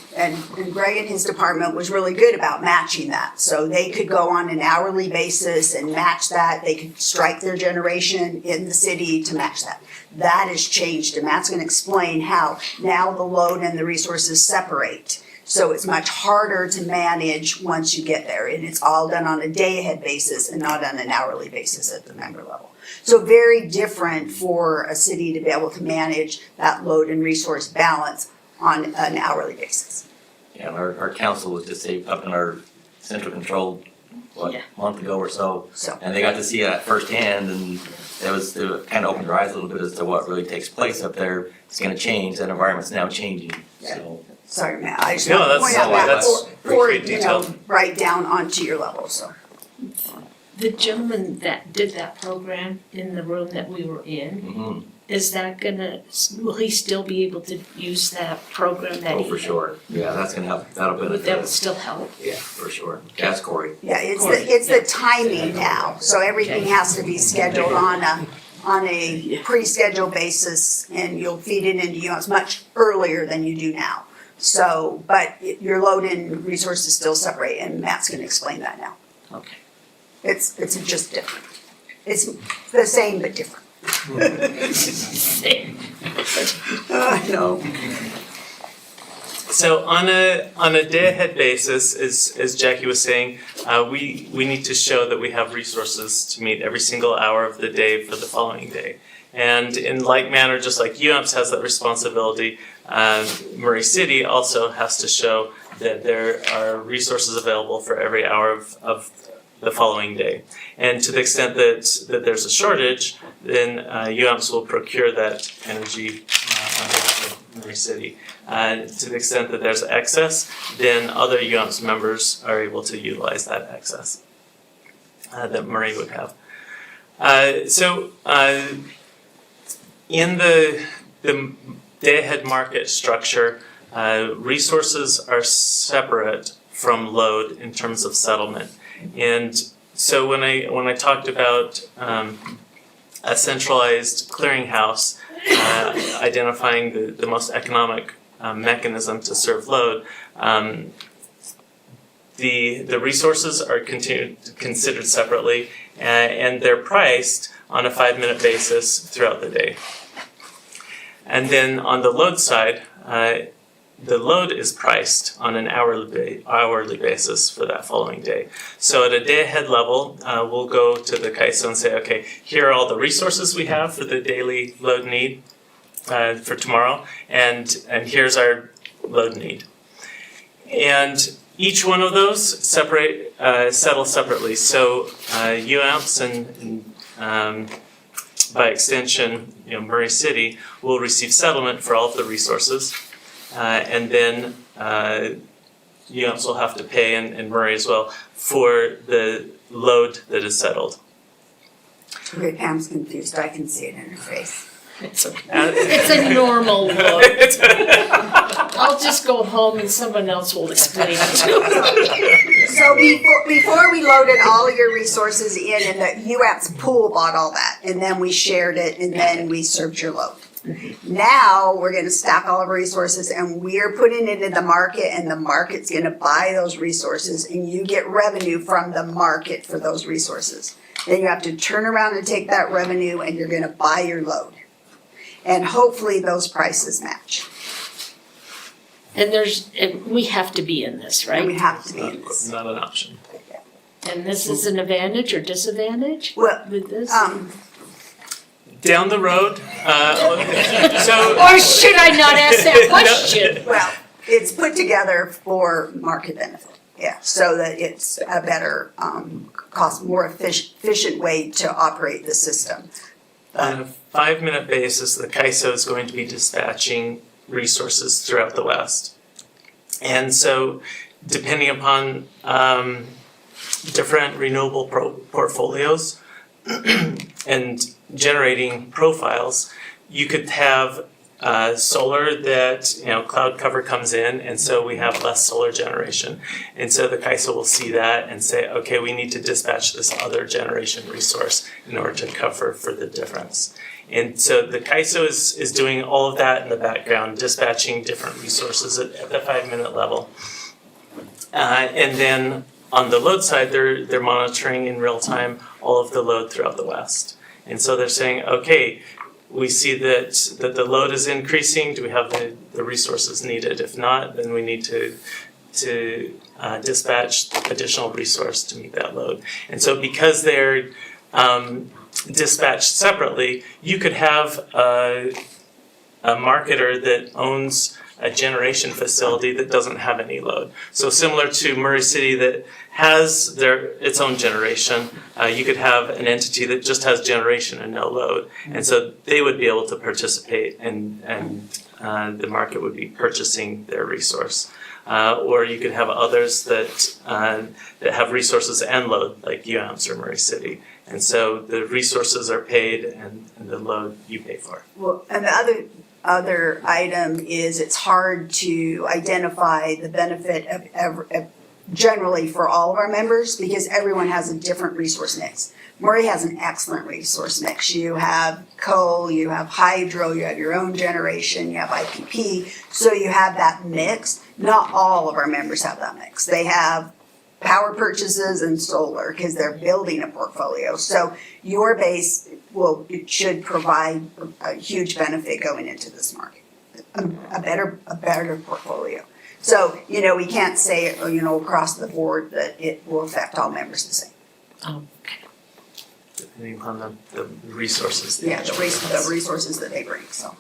Greg and his department was really good about matching that. So they could go on an hourly basis and match that. They could strike their generation in the city to match that. That has changed, and Matt's gonna explain how now the load and the resources separate. So it's much harder to manage once you get there, and it's all done on a day-ahead basis and not on an hourly basis at the member level. So very different for a city to be able to manage that load and resource balance on an hourly basis. Yeah, and our council was just up in our central control, Yeah. month ago or so. So, And they got to see it firsthand, and it kind of opened their eyes a little bit as to what really takes place up there. It's gonna change, that environment's now changing, so. sorry, Matt, I just No, want to that's- point out that that's for, great detail. right down onto your level, so. The gentleman that did that program in the room that we were in, Mhm. is that will he still be able to use that program that Oh, he? for sure. Yeah, that's gonna help, that'll Would benefit that us. still help? Yeah, for sure. That's Corey. Yeah, it's the timing now, so everything has to be scheduled on a pre-scheduled basis, and you'll feed it into UAMPS much earlier than you do now. So, but your load and resources still separate, and Matt's gonna explain that now. Okay. It's just different. It's the same but different. I know. So on a day-ahead basis, as Jackie was saying, we need to show that we have resources to meet every single hour of the day for the following day. And in like manner, just like UAMPS has that responsibility, Murray City also has to show that there are resources available for every hour of the following day. And to the extent that there's a shortage, then UAMPS will procure that energy on behalf of Murray City. To the extent that there's excess, then other UAMPS members are able to utilize that excess that Murray would have. In the day-ahead market structure, resources are separate from load in terms of settlement. And so when I talked about a centralized clearinghouse identifying the most economic mechanism to serve load, the resources are considered separately, and they're priced on a 5-minute basis throughout the day. And then on the load side, the load is priced on an hourly basis for that following day. So at a day ahead level, we'll go to the CAISO and say, okay, here are all the resources we have for the daily load need for tomorrow, and here's our load need. And each one of those settle separately. So UAMPS and by extension, Murray City will receive settlement for all of the resources. And then UAMPS will have to pay, and Murray as well, for the load that is settled. Okay, Pam's confused, I can see it in her face. It's a normal load. I'll just go home and someone else will explain it to me. So before we loaded all of your resources in, and the UAPS pool bought all that, and then we shared it, and then we served your load. Now, we're gonna stack all of our resources, and we're putting it in the market, and the market's gonna buy those resources, and you get revenue from the market for those resources. Then you have to turn around and take that revenue, and you're gonna buy your load. And hopefully those prices match. And we have to be in this, And we right? have to be in this. Not an option. And this is an advantage or disadvantage Well, with this? Down the road, so Or should I not ask that question? well, it's put together for market benefit, yeah, so that it's a better, more efficient way to operate the system. on a 5-minute basis, the CAISO is going to be dispatching resources throughout the West. And so depending upon different renewable portfolios and generating profiles, you could have solar that, cloud cover comes in, and so we have less solar generation. And so the CAISO will see that and say, okay, we need to dispatch this other generation resource in order to cover for the difference. And so the CAISO is doing all of that in the background, dispatching different resources at the 5-minute level. And then on the load side, they're monitoring in real time all of the load throughout the West. And so they're saying, okay, we see that the load is increasing. Do we have the resources needed? If not, then we need to dispatch additional resource to meet that load. And so because they're dispatched separately, you could have a marketer that owns a generation facility that doesn't have any load. So similar to Murray City that has its own generation, you could have an entity that just has generation and no load. And so they would be able to participate, and the market would be purchasing their resource. Or you could have others that have resources and load, like UAMPS or Murray City. And so the resources are paid and the load you pay for. Well, and the other item is it's hard to identify the benefit of generally for all of our members because everyone has a different resource mix. Murray has an excellent resource mix. You have coal, you have hydro, you have your own generation, you have IPP, so you have that mix. Not all of our members have that mix. They have power purchases and solar because they're building a portfolio. So your base it should provide a huge benefit going into this market, a better portfolio. So, we can't say, across the board that it will affect all members the same. Okay. Depending on the resources. Yeah, the resources that they bring, so.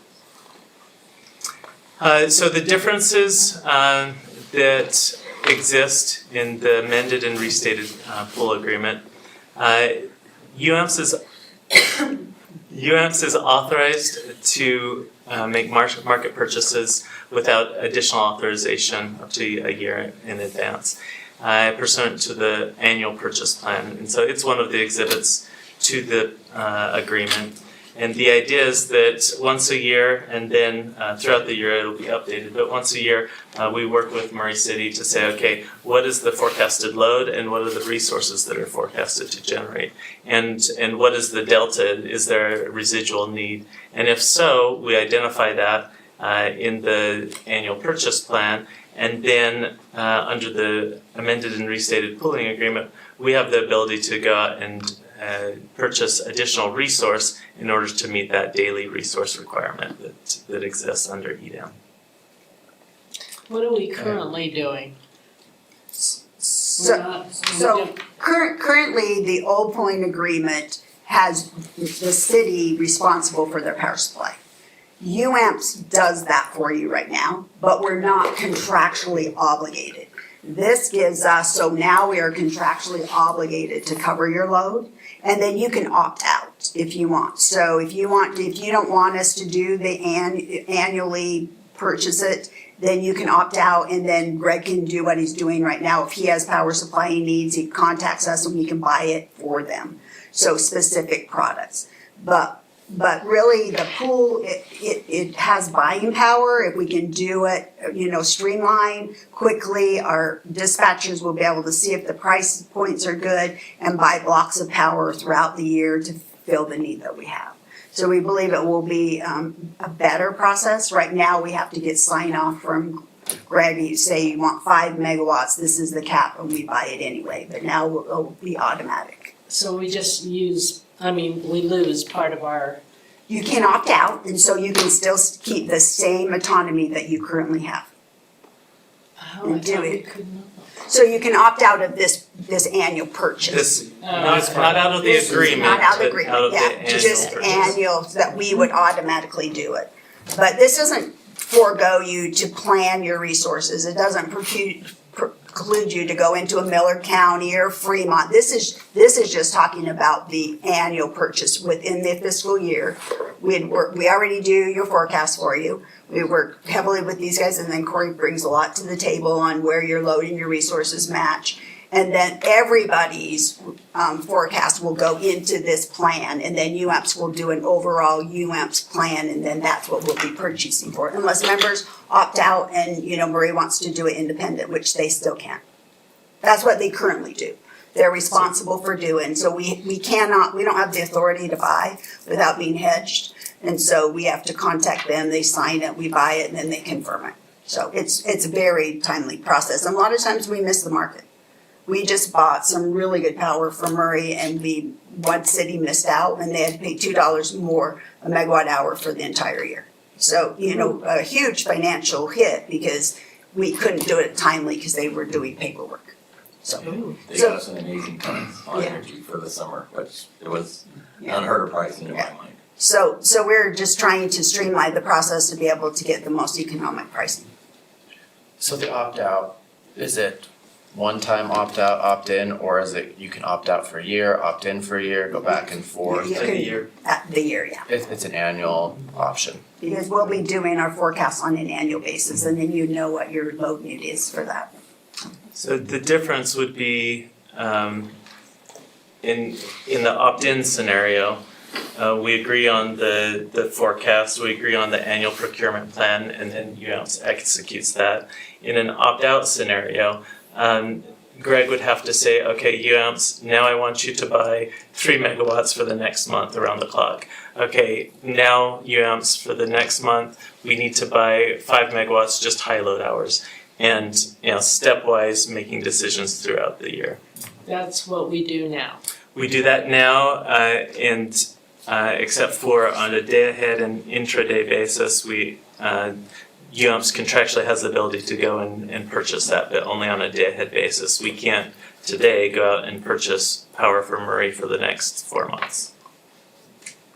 So the differences that exist in the amended and restated pool agreement, UAMPS is authorized to make market purchases without additional authorization up to a year in advance, pursuant to the annual purchase plan. And so it's one of the exhibits to the agreement. And the idea is that once a year, and then throughout the year it'll be updated, but once a year we work with Murray City to say, okay, what is the forecasted load and what are the resources that are forecasted to generate? And what is the delta? Is there a residual need? And if so, we identify that in the annual purchase plan, And then under the amended and restated pooling agreement, we have the ability to go out and purchase additional resource in order to meet that daily resource requirement that exists under EDAM. What are we currently doing? So, currently, the Old Point agreement has the city responsible for their power supply. UAMPS does that for you right now, but we're not contractually obligated. This gives us, so now we are contractually obligated to cover your load, and then you can opt out if you want. So if you don't want us to do the annually purchase it, then you can opt out, and then Greg can do what he's doing right now. If he has power supply he needs, he contacts us and we can buy it for them. So specific products. But really the pool, it has buying power. If we can do it, streamline quickly, our dispatchers will be able to see if the price points are good and buy blocks of power throughout the year to fill the need that we have. So we believe it will be a better process. Right now, we have to get sign off from Greg. You say you want 5 megawatts, this is the cap, and we buy it anyway. But now it'll be automatic. So we just we lose part of our, You can opt out, and so you can still keep the same autonomy that you currently have. oh, I thought we couldn't. So you can opt out of this annual purchase. Not out of the agreement, Not out of the but out of agreement, the yeah, annual just purchase. annual, that we would automatically do it. But this doesn't forego you to plan your resources. It doesn't preclude you to go into a Miller County or Fremont. This is just talking about the annual purchase within the fiscal year. We already do your forecast for you. We work heavily with these guys, and then Corey brings a lot to the table on where your load and your resources match. And then everybody's forecast will go into this plan, and then UAMPS will do an overall UAMPS plan, and then that's what we'll be purchasing for. Unless members opt out and, Marie wants to do it independent, which they still can. That's what they currently do. They're responsible for doing, so we don't have the authority to buy without being hedged. And so we have to contact them, they sign it, we buy it, and then they confirm it. So it's a very timely process, and a lot of times we miss the market. We just bought some really good power from Murray, and one city missed out, and they had to pay $2 more a megawatt hour for the entire year. So, a huge financial hit because we couldn't do it timely because they were doing paperwork. So, They got us an amazing price on energy for the summer, which it was unheard of pricing in my mind. So we're just trying to streamline the process to be able to get the most economic pricing. So the opt-out, is it one-time opt-out, opt-in, or is it you can opt out for a year, opt in for a year, go back and forth? You Like a can- year. The year, yeah. It's an annual option. Because we'll be doing our forecast on an annual basis, and then you know what your load need is for that. So the difference would be in the opt-in scenario, we agree on the forecast, we agree on the annual procurement plan, and then UAMPS executes that. In an opt-out scenario, Greg would have to say, okay, UAMPS, now I want you to buy 3 megawatts for the next month around the clock. Okay, now UAMPS, for the next month, we need to buy 5 megawatts, just high load hours. And, stepwise making decisions throughout the year. That's what we do now. We do that now, and except for on a day ahead and intraday basis, UAMPS contractually has the ability to go and purchase that, but only on a day ahead basis. We can't today go out and purchase power for Murray for the next 4 months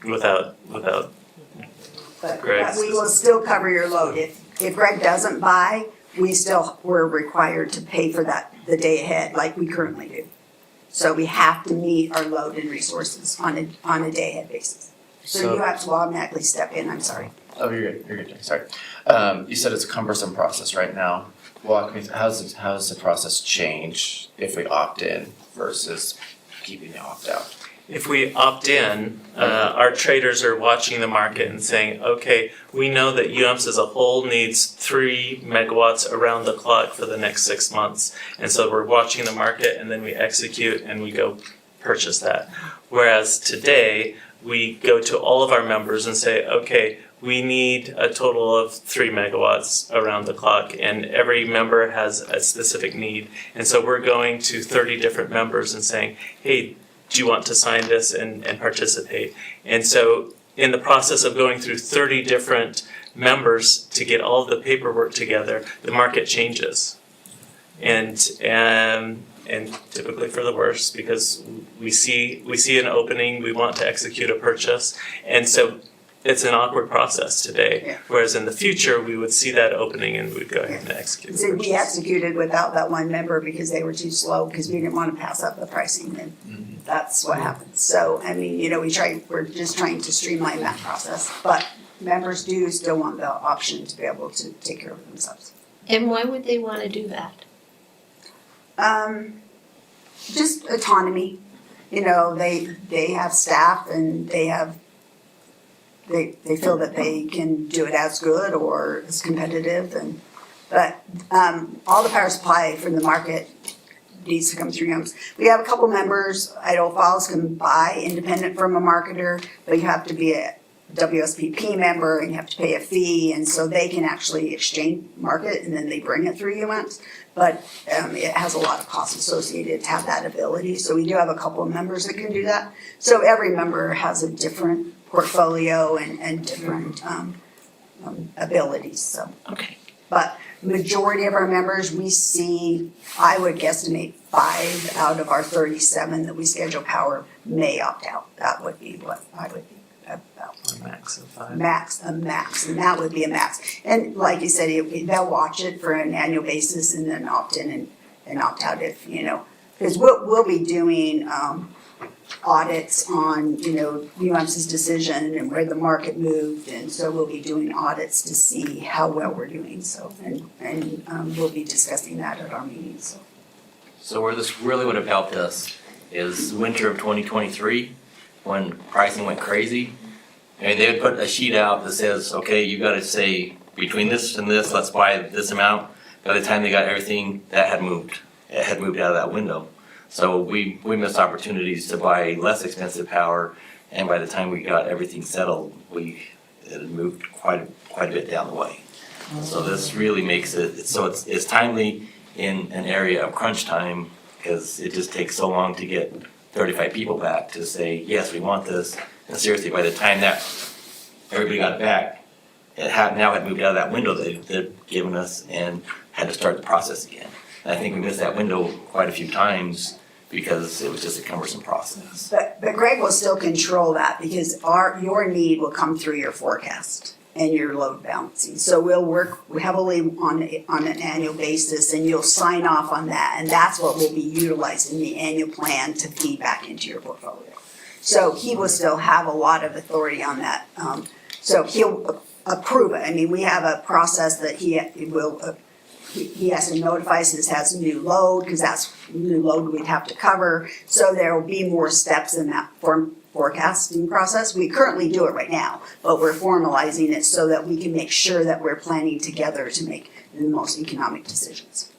without But Greg's we will still cover your load. If Greg doesn't buy, we're required to pay for that the day ahead, like we currently do. So we have to meet our load and resources on a day ahead basis. So you have to automatically step in, I'm sorry. Oh, you're good, sorry. You said it's a cumbersome process right now. Walk me through, how does the process change if we opt in versus keeping the opt out? If we opt in, our traders are watching the market and saying, okay, we know that UAMPS as a whole needs 3 megawatts around the clock for the next 6 months. And so we're watching the market, and then we execute and we go purchase that. Whereas today, we go to all of our members and say, okay, we need a total of 3 megawatts around the clock, and every member has a specific need. And so we're going to 30 different members and saying, hey, do you want to sign this and participate? And so in the process of going through 30 different members to get all the paperwork together, the market changes. And typically for the worse, because we see an opening, we want to execute a purchase. And so it's an awkward process today. Yeah. Whereas in the future, we would see that opening and we'd go ahead and execute the So we purchase. executed without that one member because they were too slow, because we didn't want to pass up the pricing, and that's what happens. So, I mean, we're just trying to streamline that process, but members do still want the option to be able to take care of themselves. And why would they wanna do that? Just autonomy, they have staff and they feel that they can do it as good or as competitive, but all the power supply from the market needs to come through UMS. We have a couple members, Idaho Falls can buy independent from a marketer, but you have to be a WSPP member and you have to pay a fee, and so they can actually exchange market and then they bring it through UMS. But it has a lot of costs associated to have that ability, so we do have a couple of members that can do that. So every member has a different portfolio and different abilities, so. Okay. But majority of our members, we see, I would guesstimate 5 out of our 37 that we schedule power may opt out. That would be what I would be about. A max of 5. A max, and that would be a max. And like you said, they'll watch it for an annual basis and then opt in and opt out if, because we'll be doing audits on, UMS's decision and where the market moved, and so we'll be doing audits to see how well we're doing, so, and we'll be discussing that at our meetings, so. So where this really would have helped us is winter of 2023, when pricing went crazy. And they would put a sheet out that says, okay, you gotta say between this and this, let's buy this amount. By the time they got everything, that had moved. It had moved out of that window. So we missed opportunities to buy less expensive power, and by the time we got everything settled, it had moved quite a bit down the way. So this really makes it's timely in an area of crunch time, because it just takes so long to get 35 people back to say, yes, we want this. And seriously, by the time that everybody got it back, it had moved out of that window that they'd given us and had to start the process again. And I think we missed that window quite a few times because it was just a cumbersome process. But Greg will still control that, because your need will come through your forecast and your load balancing. So we'll work heavily on an annual basis, and you'll sign off on that, and that's what will be utilized in the annual plan to feed back into your portfolio. So he will still have a lot of authority on that. So he'll approve it. I mean, we have a process that he has to notify us has new load, because that's new load we'd have to cover. So there will be more steps in that forecasting process. We currently do it right now, but we're formalizing it so that we can make sure that we're planning together to make the most economic decisions.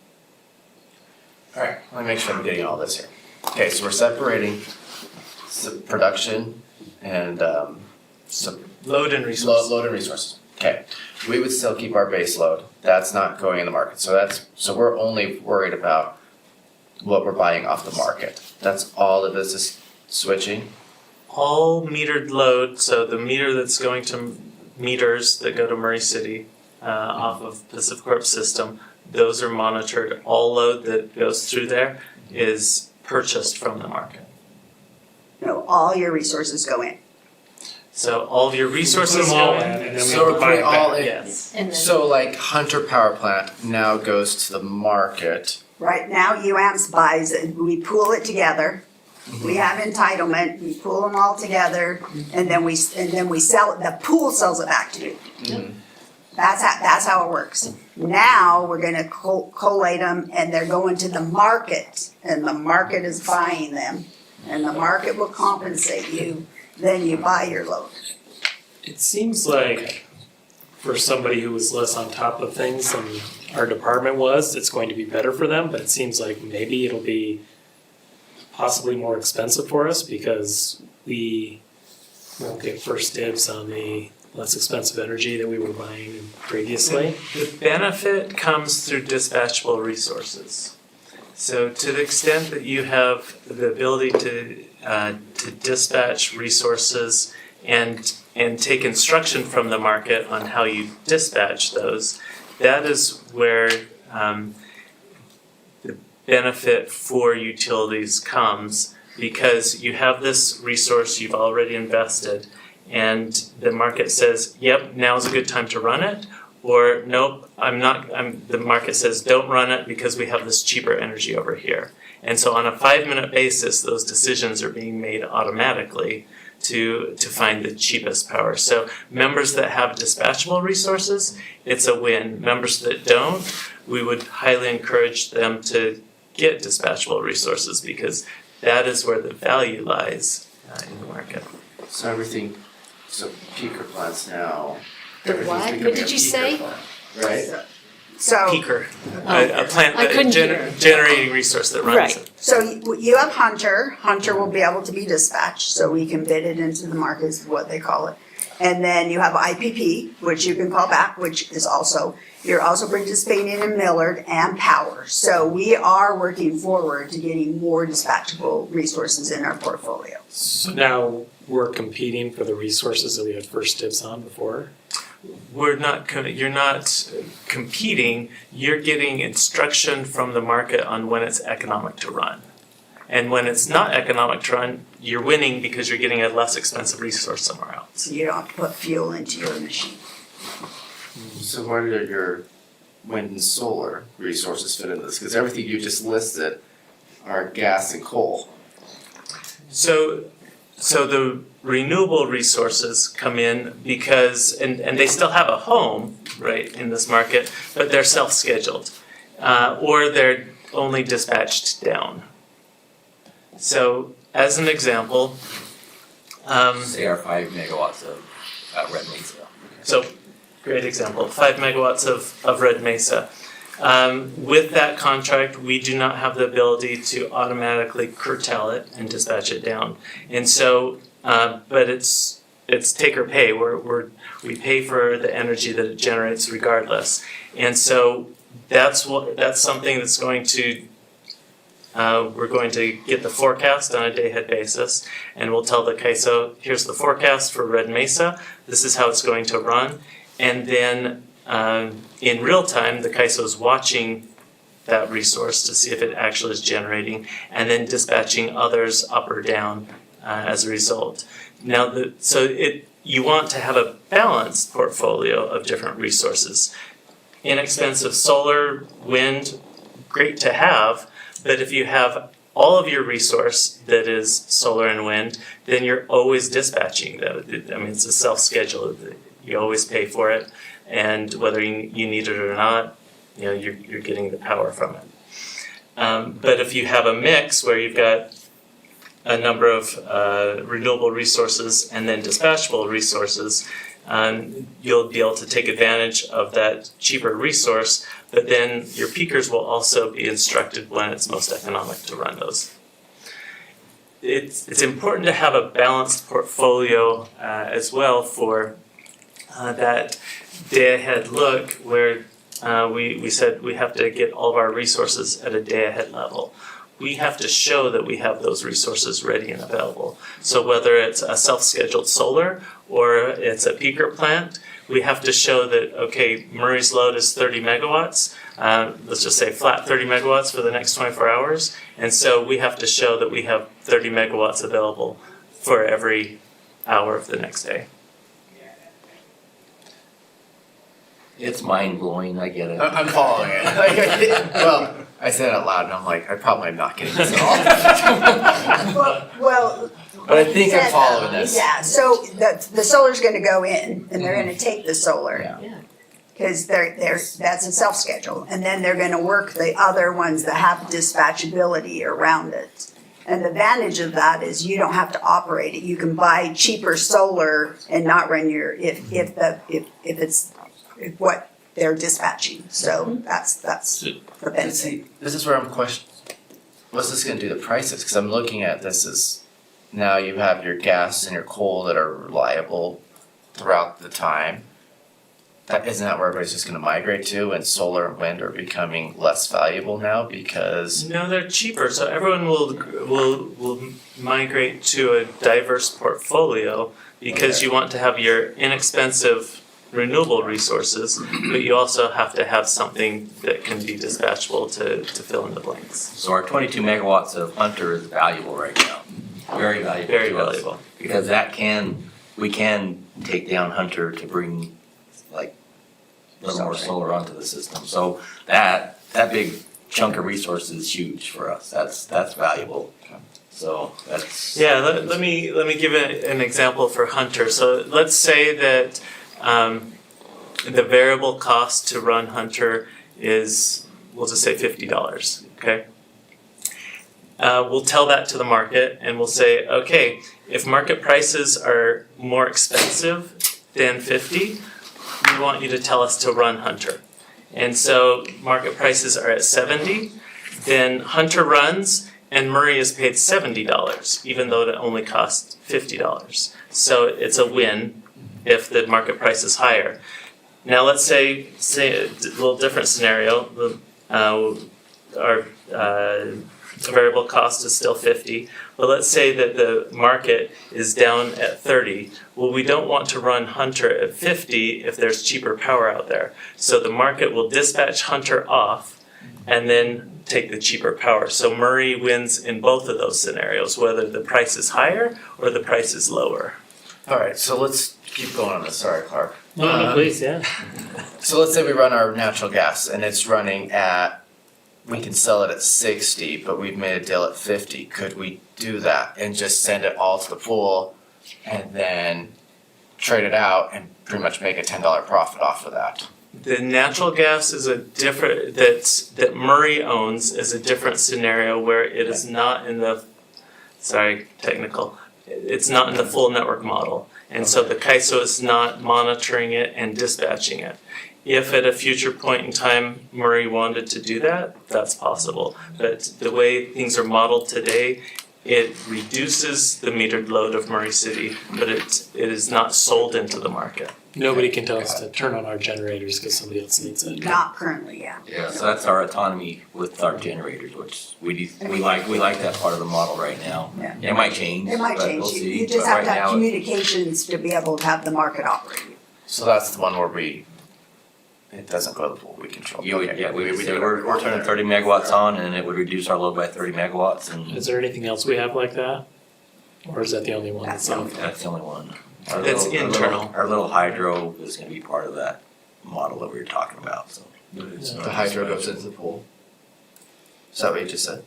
All right, let me make sure I'm getting all this here. Okay, so we're separating production and Load and resources. load and resources. Okay, we would still keep our base load. That's not going in the market. So we're only worried about what we're buying off the market. That's all of this is switching. All metered load, so the meter that's going to meters that go to Murray City off of PacifiCorp system, those are monitored. All load that goes through there is purchased from the market. All your resources go in. So all of your resources Put them all go in, in. and then So we we're buy putting it all back. in. Yes. And then, So like Hunter Power Plant now goes to the market. Right now, UAMPS buys it, we pool it together. We have entitlement, we pool them all together, and then we sell it, the pool sells it back to you. That's how it works. Now, we're gonna collate them, and they're going to the market, and the market is buying them, and the market will compensate you, then you buy your load. It seems like for somebody who was less on top of things than our department was, it's going to be better for them, but it seems like maybe it'll be possibly more expensive for us because we won't get first dibs on the less expensive energy that we were buying previously. The benefit comes through dispatchable resources. So to the extent that you have the ability to dispatch resources and take instruction from the market on how you dispatch those, that is where the benefit for utilities comes, because you have this resource you've already invested and the market says, yep, now's a good time to run it, or nope, the market says don't run it because we have this cheaper energy over here. And so on a 5-minute basis, those decisions are being made automatically to find the cheapest power. So members that have dispatchable resources, it's a win. Members that don't, we would highly encourage them to get dispatchable resources, because that is where the value lies in the market. So peaker plants now. The everything's what? becoming What a did you peaker say? plant, Right? So, Peaker, a plant I couldn't that hear. generating resource that runs Right. it. so you have Hunter. Hunter will be able to be dispatched, so we can bid it into the market is what they call it. And then you have IPP, which you can call back, which is also, you're also participating in Millard and Power. So we are working forward to getting more dispatchable resources in our portfolio. So now we're competing for the resources that we had first dibs on before. You're not competing, you're getting instruction from the market on when it's economic to run. And when it's not economic to run, you're winning because you're getting a less expensive resource somewhere else. So you don't have to put fuel into your machine. So where do your wind and solar resources fit into this? Because everything you just listed are gas and coal. So the renewable resources come in because, and they still have a home, right, in this market, but they're self-scheduled. Or they're only dispatched down. So as an example, Say our 5 megawatts of Red Mesa. so great example, 5 megawatts of Red Mesa. With that contract, we do not have the ability to automatically curtail it and dispatch it down. And so, but it's take or pay. We pay for the energy that it generates regardless. And so that's something that's going to, we're going to get the forecast on a day-ahead basis, and we'll tell the CAISO, here's the forecast for Red Mesa, this is how it's going to run. And then in real time, the CAISO is watching that resource to see if it actually is generating, and then dispatching others up or down as a result. Now, you want to have a balanced portfolio of different resources. Inexpensive solar, wind, great to have, but if you have all of your resource that is solar and wind, then you're always dispatching that. I mean, it's a self-schedule. You always pay for it, and whether you need it or not, you're getting the power from it. But if you have a mix where you've got a number of renewable resources and then dispatchable resources, you'll be able to take advantage of that cheaper resource, but then your peakers will also be instructed when it's most economic to run those. It's important to have a balanced portfolio as well for that day-ahead look where we said we have to get all of our resources at a day-ahead level. We have to show that we have those resources ready and available. So whether it's a self-scheduled solar or it's a peaker plant, we have to show that, okay, Murray's load is 30 megawatts. Let's just say flat 30 megawatts for the next 24 hours. And so we have to show that we have 30 megawatts available for every hour of the next day. It's mind-blowing, I get it. I'm following it. Well, I said it out loud and I'm like, I probably am not getting this at all. Well, But I think I'm following this. yeah, so the solar's gonna go in and they're gonna take the solar. Yeah. Cause that's a self-schedule, and then they're gonna work the other ones that have dispatchability around it. And the advantage of that is you don't have to operate it, you can buy cheaper solar and not run your, if it's what they're dispatching, so that's the benefit. This is where I'm questioning, what's this gonna do to prices? Cause I'm looking at this as, now you have your gas and your coal that are reliable throughout the time, isn't that where everybody's just gonna migrate to, and solar and wind are becoming less valuable now because? No, they're cheaper, so everyone will migrate to a diverse portfolio because Okay. you want to have your inexpensive renewable resources, but you also have to have something that can be dispatchable to fill in the blanks. So our 22 megawatts of Hunter is valuable right now. Very valuable Very to us. valuable. Because we can take down Hunter to bring like a little more solar onto the system. So that big chunk of resources is huge for us. That's valuable. So that's. Yeah, let me give an example for Hunter. So let's say that the variable cost to run Hunter is, we'll just say $50, okay? We'll tell that to the market and we'll say, okay, if market prices are more expensive than 50, we want you to tell us to run Hunter. And so market prices are at 70, then Hunter runs and Murray is paid $70, even though it only costs $50. So it's a win if the market price is higher. Now let's say a little different scenario, our variable cost is still 50, but let's say that the market is down at 30. Well, we don't want to run Hunter at 50 if there's cheaper power out there. So the market will dispatch Hunter off and then take the cheaper power. So Murray wins in both of those scenarios, whether the price is higher or the price is lower. Alright, so let's keep going on this, sorry Clark. No, please, yeah. So let's say we run our natural gas and it's running at, we can sell it at 60, but we've made a deal at 50. Could we do that and just send it all to the pool and then trade it out and pretty much make a $10 profit off of that? The natural gas is a different, that Murray owns is a different scenario where it is not in the, it's not in the full network model. And so the CAISO is not monitoring it and dispatching it. If at a future point in time Murray wanted to do that, that's possible. But the way things are modeled today, it reduces the metered load of Murray City, but it is not sold into the market. Nobody can tell us to turn on our generators because somebody else needs it. Not currently, yeah. Yeah, so that's our autonomy with our generators, which we like that part of the model right now. Yeah. It might change, It might but change. we'll see. You just But have right to have now, communications to be able to have the market operate. So that's the one where it doesn't go to the pool, we control. we Okay, say do it. we're turning 30 megawatts on and it would reduce our load by 30 megawatts and Is there anything else we have like that? Or is that the only one That's that's out? that's the only one. Our It's little- internal. Our little hydro is gonna be part of that model that we were talking about, so. The hydro goes into the pool. Is that what you just said?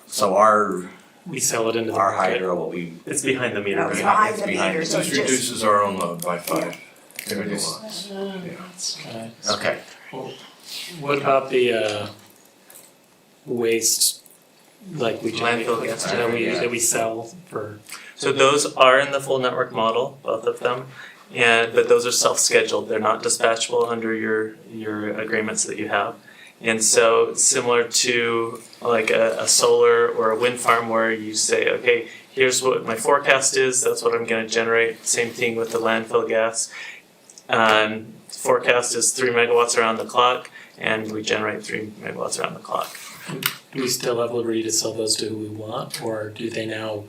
So our We sell it into the our market. hydro will be It's behind the meter. No, it's right? behind it's the behind meter, it. so Just it's just, reduces our own load by 5 Reduces. megawatts. Okay, What about the waste, like we Landfill gas that we sell for? So those are in the full network model, both of them. But those are self-scheduled, they're not dispatchable under your agreements that you have. And so similar to like a solar or a wind farm where you say, okay, here's what my forecast is, that's what I'm gonna generate. Same thing with the landfill gas. Forecast is 3 megawatts around the clock and we generate 3 megawatts around the clock. Do we still have liberty to sell those to who we want, or do they now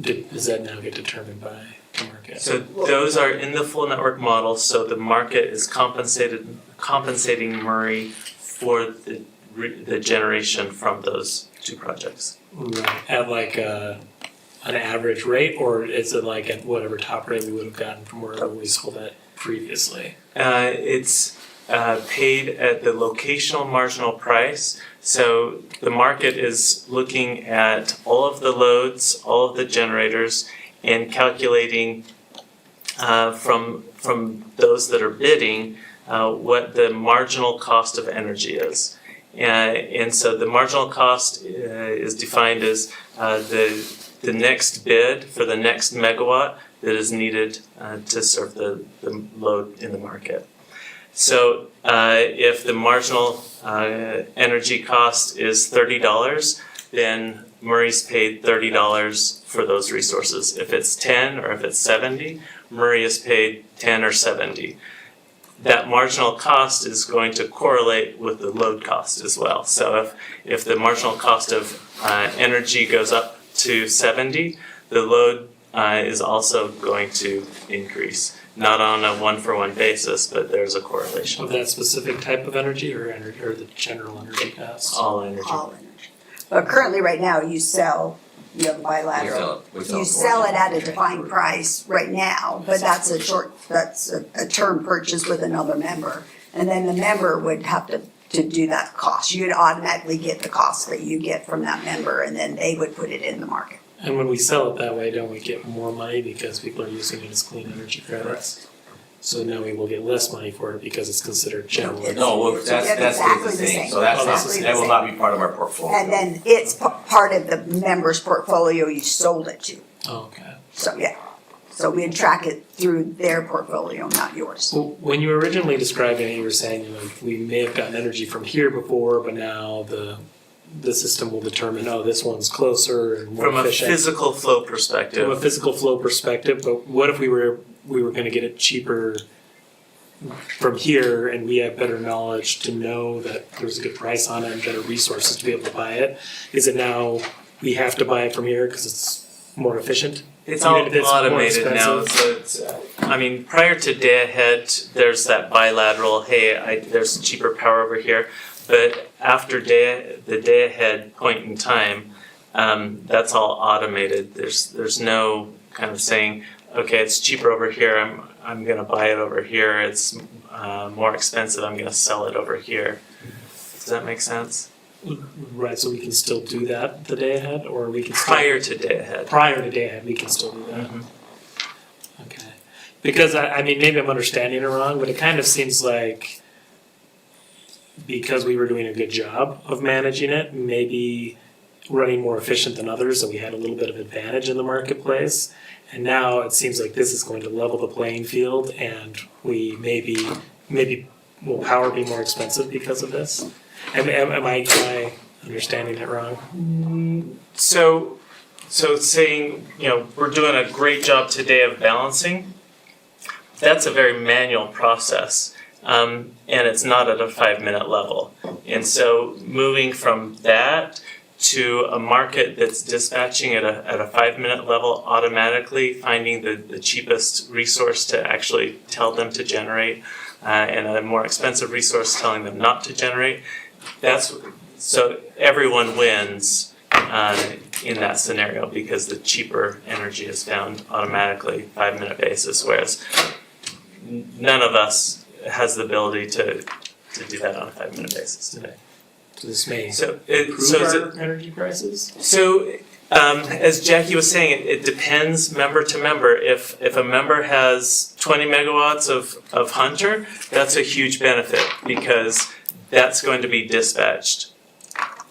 does that now get determined by the market? So those are in the full network model, so the market is compensating Murray for the generation from those two projects. Right, at like an average rate, or is it like at whatever top rate we would have gotten from wherever we sold that previously? It's paid at the locational marginal price. So the market is looking at all of the loads, all of the generators, and calculating from those that are bidding what the marginal cost of energy is. And so the marginal cost is defined as the next bid for the next megawatt that is needed to serve the load in the market. So if the marginal energy cost is $30, then Murray's paid $30 for those resources. If it's 10 or if it's 70, Murray is paid 10 or 70. That marginal cost is going to correlate with the load cost as well. So if the marginal cost of energy goes up to 70, the load is also going to increase. Not on a one-for-one basis, but there's a correlation. Of that specific type of energy or the general energy cost? All energy. All energy. But currently, right now, you have a bilateral. You sell it at a defined price right now, but that's a term purchase with another member. And then the member would have to do that cost. You'd automatically get the cost that you get from that member, and then they would put it in the market. And when we sell it that way, don't we get more money because people are using it as clean energy credits? So now we will get less money for it because it's considered general. No, well, It's that's exactly the the same, same. so that's not, Exactly the that will same. not be part of our portfolio. And then it's part of the member's portfolio you sold it to. Oh, okay. So, yeah. So we'd track it through their portfolio, not yours. Well, when you were originally describing it, you were saying, we may have gotten energy from here before, but now the system will determine, this one's closer and more From a efficient. physical flow From a perspective, physical flow perspective, but what if we were gonna get it cheaper from here and we have better knowledge to know that there's a good price on it and better resources to be able to buy it? Is it now we have to buy it from here because it's more efficient? it's Even all if it's more automated now, expensive? so it's, prior to day ahead, there's that bilateral, there's cheaper power over here. But after the day ahead point in time, that's all automated. There's no kind of saying, okay, it's cheaper over here, I'm gonna buy it over here, it's more expensive, I'm gonna sell it over here. Does that make sense? Right, so we can still do that the day ahead, or we can Prior to day ahead. prior to day ahead, we can still do that. Okay, because I mean, maybe I'm understanding it wrong, but it kind of seems like because we were doing a good job of managing it, maybe running more efficient than others, so we had a little bit of advantage in the marketplace. And now it seems like this is going to level the playing field, and we maybe will power be more expensive because of this. Am I understanding it wrong? So saying, we're doing a great job today of balancing, that's a very manual process. And it's not at a 5-minute level. And so moving from that to a market that's dispatching at a 5-minute level, automatically finding the cheapest resource to actually tell them to generate, and a more expensive resource telling them not to generate, so everyone wins in that scenario because the cheaper energy is found automatically 5-minute basis, whereas none of us has the ability to do that on a 5-minute basis today. So this may So our energy prices? So, as Jackie was saying, it depends member to member. If a member has 20 megawatts of Hunter, that's a huge benefit because that's going to be dispatched.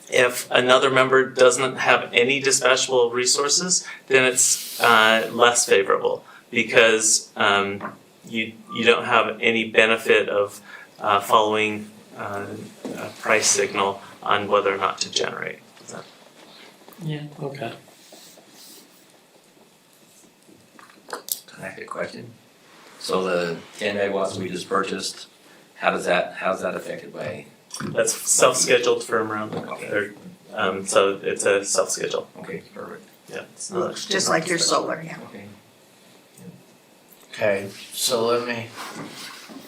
If another member doesn't have any dispatchable resources, then it's less favorable because you don't have any benefit of following a price signal on whether or not to generate. Yeah, okay. Can I ask a question? So the 10 megawatts we just purchased, how's that affected by? That's self-scheduled from around the clock. So it's a self-schedule. Okay, perfect. Yeah, it's not. Just like your solar, yeah. Okay. Okay, so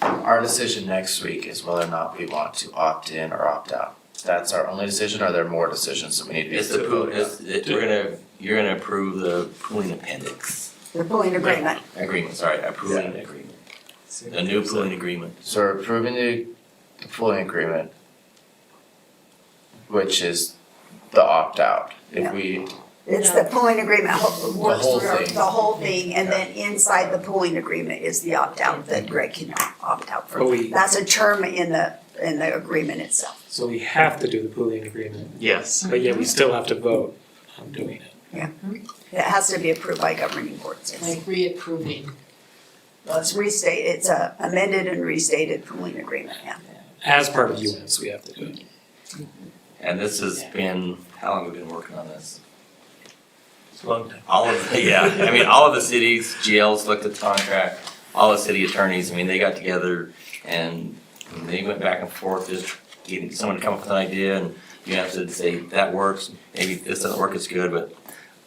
our decision next week is whether or not we want to opt in or opt out. That's our only decision, or are there more decisions that we need to be You're gonna approve the pooling appendix. The pooling agreement. Agreement, sorry, approving agreement. The new pooling agreement. So we're approving the pooling agreement, which is the opt-out. Yeah. If It's the pooling agreement works whole through thing. the whole thing, and then inside the pooling agreement is the opt-out that Greg can opt out Oh, from. That's a term in the agreement itself. So we have to do the pooling agreement, Yes. but yet we still have to vote on doing it. It has to be approved by governing boards, yes. Like reapproving. Let's restate, it's a amended and restated pooling agreement, yeah. As part of UNS, we have to do it. And this has been, how long have we been working on this? Long time. all of, I mean, all of the cities, GLs looked at the contract, all the city attorneys, I mean, they got together and they went back and forth, just getting someone to come up with an idea, and you have to say, that works, maybe this doesn't work as good, but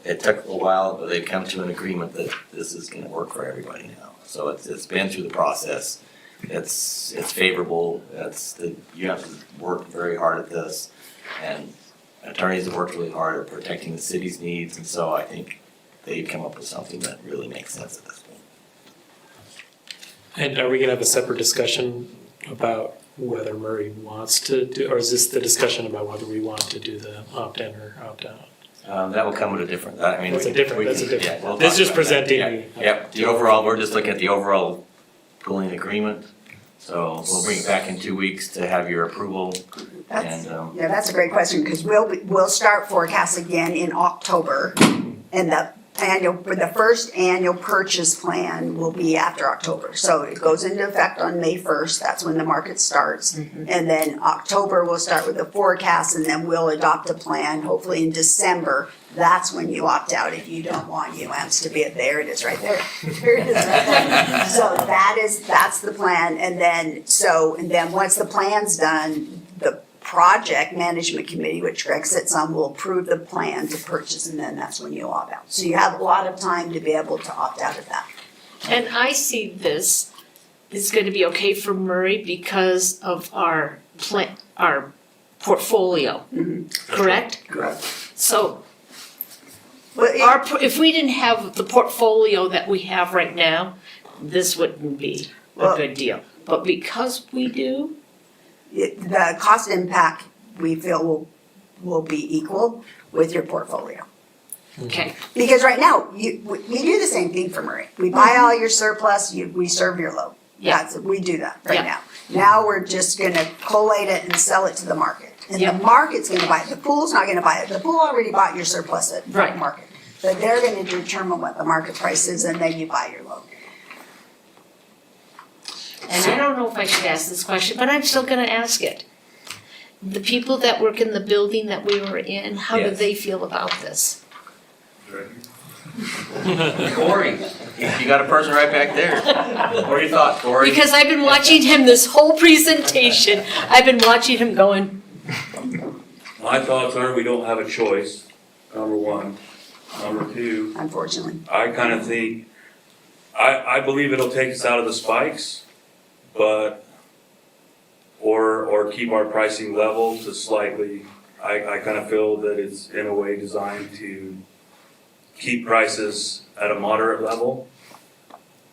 it took a while, but they've come to an agreement that this is gonna work for everybody now. So it's been through the process, it's favorable, you have to work very hard at this, and attorneys have worked really hard at protecting the city's needs, and so I think they've come up with something that really makes sense at this point. And are we gonna have a separate discussion about whether Murray wants to do, or is this the discussion about whether we want to do the opt-in or opt-out? That will come with a different, I mean. That's we a different, we that's a can- yeah, different, we'll this is talk just about that. presenting. Yep, the overall, we're just looking at the overall pooling agreement, so we'll bring it back in 2 weeks to have your approval, That's, and, yeah, that's a great question, because we'll start forecast again in October. And the first annual purchase plan will be after October. So it goes into effect on May 1st, that's when the market starts. And then October, we'll start with the forecast, and then we'll adopt a plan, hopefully in December. That's when you opt out if you don't want UAMPS to be, there it is right there. There it is right there. So that's the plan, and then once the plan's done, the project management committee, which Greg sits on, will approve the plan to purchase, and then that's when you opt out. So you have a lot of time to be able to opt out of that. And I see this is gonna be okay for Murray because of our portfolio, correct? Correct. So Well, if we didn't have the portfolio that we have right now, this wouldn't be a Well- good deal. But because we do, the cost impact, we feel will be equal with your portfolio. okay, Because right now, we do the same thing for Murray. We buy all your surplus, we serve your load. Yeah. We do that right Yeah. now. Now we're just gonna collate it and sell it to the market. And Yeah. the market's gonna buy it, the pool's not gonna buy it. The pool already bought your surplus at Right. market. But they're gonna determine what the market price is, and then you buy your load. and I don't know if I should ask this question, but I'm still gonna ask it. The people that work in the building that we were in, how do Yes. they feel about this? Corey, you got a person right back there. What are your thoughts, Corey? Because I've been watching him this whole presentation, I've been watching him going, My thoughts are we don't have a choice, number one. Number two, Unfortunately. I kind of think, I believe it'll take us out of the spikes, but, or keep our pricing level to slightly, I kind of feel that it's in a way designed to keep prices at a moderate level,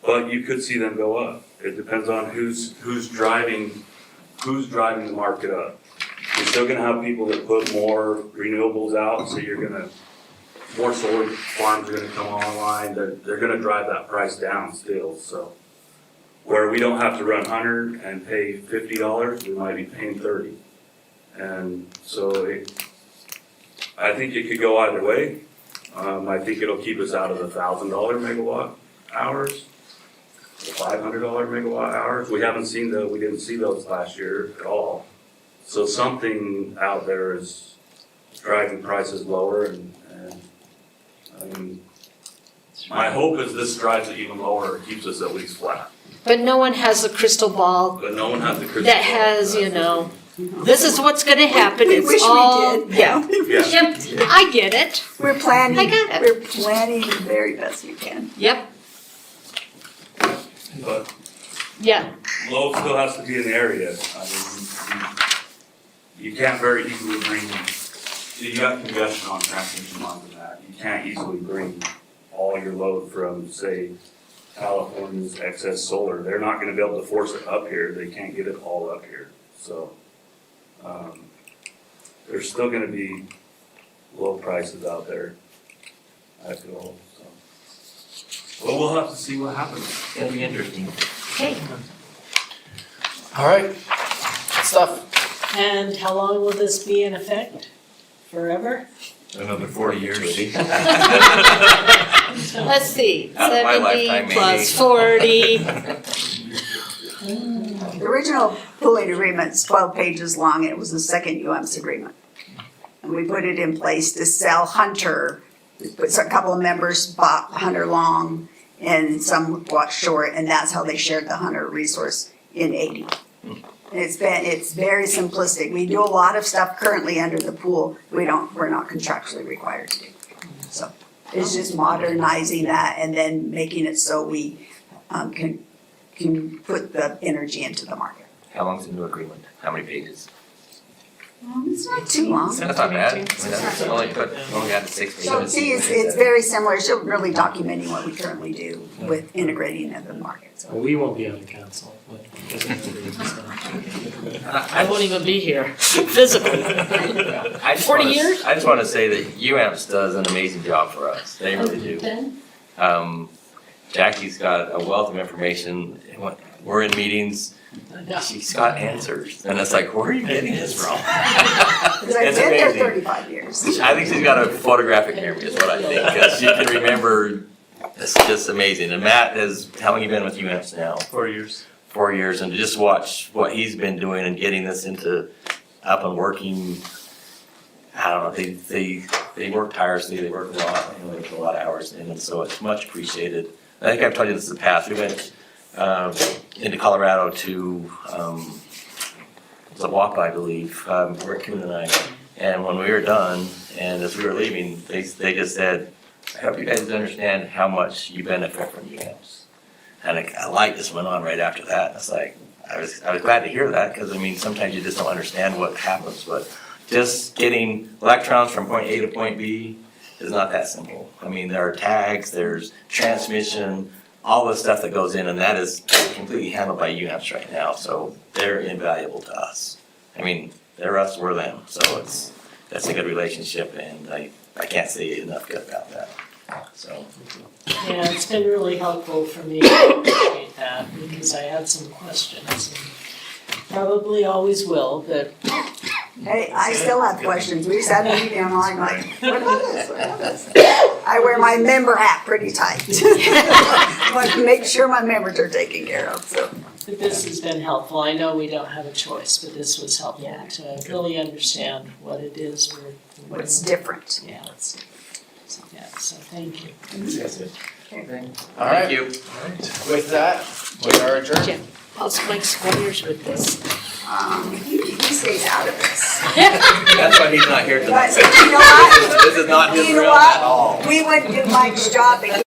but you could see them go up. It depends on who's driving the market up. You're still gonna have people that put more renewables out, so more solar farms are gonna come online, they're gonna drive that price down still, so. Where we don't have to run 100 and pay $50, we might be paying 30. And so I think it could go either way. I think it'll keep us out of the $1,000 megawatt hours, the $500 megawatt hours. We didn't see those last year at all. So something out there is driving prices lower, and I mean, my hope is this drives it even lower, keeps us at least flat. but no one has a crystal ball But no one has the crystal that ball. has, this is what's gonna happen, We it's wish we all, did. yeah. Yeah. Yep, I get it, We're planning, I got it. we're planning the very best we can. yep, But yeah, load still has to be in the area. I mean, you can't very easily you got congestion on transmission lines and that. You can't easily bring all your load from, say, California's excess solar. They're not gonna be able to force it up here. They can't get it all up here. So, there's still gonna be low prices out there, I feel, so. But we'll have to see what happens. It's gonna be interesting. okay. All right, good stuff. And how long will this be in effect? Forever? Another 40 years. Let's see, Out of my lifetime, 70 plus maybe. 40, The original pooling agreement's 12 pages long, and it was the second UAMPS agreement. And we put it in place to sell Hunter But a couple of members bought Hunter Long and some bought Short, and that's how they shared the Hunter resource in 80. And it's very simplistic. We do a lot of stuff currently under the pool we're not contractually required to do. So it's just modernizing that and then making it so we can put the energy into the market. How long's the new agreement? How many pages? It's not too long. That's not bad. I mean, that's only got the 6 pages. So see, it's very similar. It's really documenting what we currently do with integrating into the market. So Well, we won't be on the council, but. I won't even be here physically. 40 years? I just want to say that UAMPS does an amazing job for us. They really do. Then, Jackie's got a wealth of information. We're in meetings. She's got answers, and it's like, where are you getting this from? Because I've It's been there amazing. 35 years. I think she's got a photographic memory, is what I think, because she can remember. It's just amazing. And Matt has, how long you been with UAMPS now? 4 years. 4 years, and to just watch what he's been doing and getting this into up and working. I don't know. They work tirelessly. They work a lot. They put a lot of hours in, and so it's much appreciated. I think I've told you this in the past. We went into Colorado to Zawapa, I believe, Rick Kuhn and I. And when we were done, and as we were leaving, they just said, "I hope you guys understand how much you benefit from UAMPS." And a light just went on right after that. It's like I was glad to hear that, because I mean sometimes you just don't understand what happens, but just getting electrons from point A to point B is not that simple. I mean, there are tags, there's transmission, all the stuff that goes in, and that is completely handled by UAMPS right now, so they're invaluable to us. I mean, they're us, we're them, so that's a good relationship, and I can't say enough good about that, so. yeah, it's been really helpful for me to appreciate that because I had some questions and probably always will, but Hey, I still have questions. We just had a meeting and I'm like, what about this? What about this? I wear my member hat pretty tight. Want to make sure my members are taken care of, so. but this has been helpful. I know we don't have a choice, but this was helpful Yeah. to really understand what it is we're. What's different. Yeah, so thank you. All right, Thank you. with that, we are adjourned. Jim, how's Mike Squires with this? He stays out of this. That's why he's not here But tonight. you know what? This is not his You know realm what? at all. We wouldn't do Mike's job if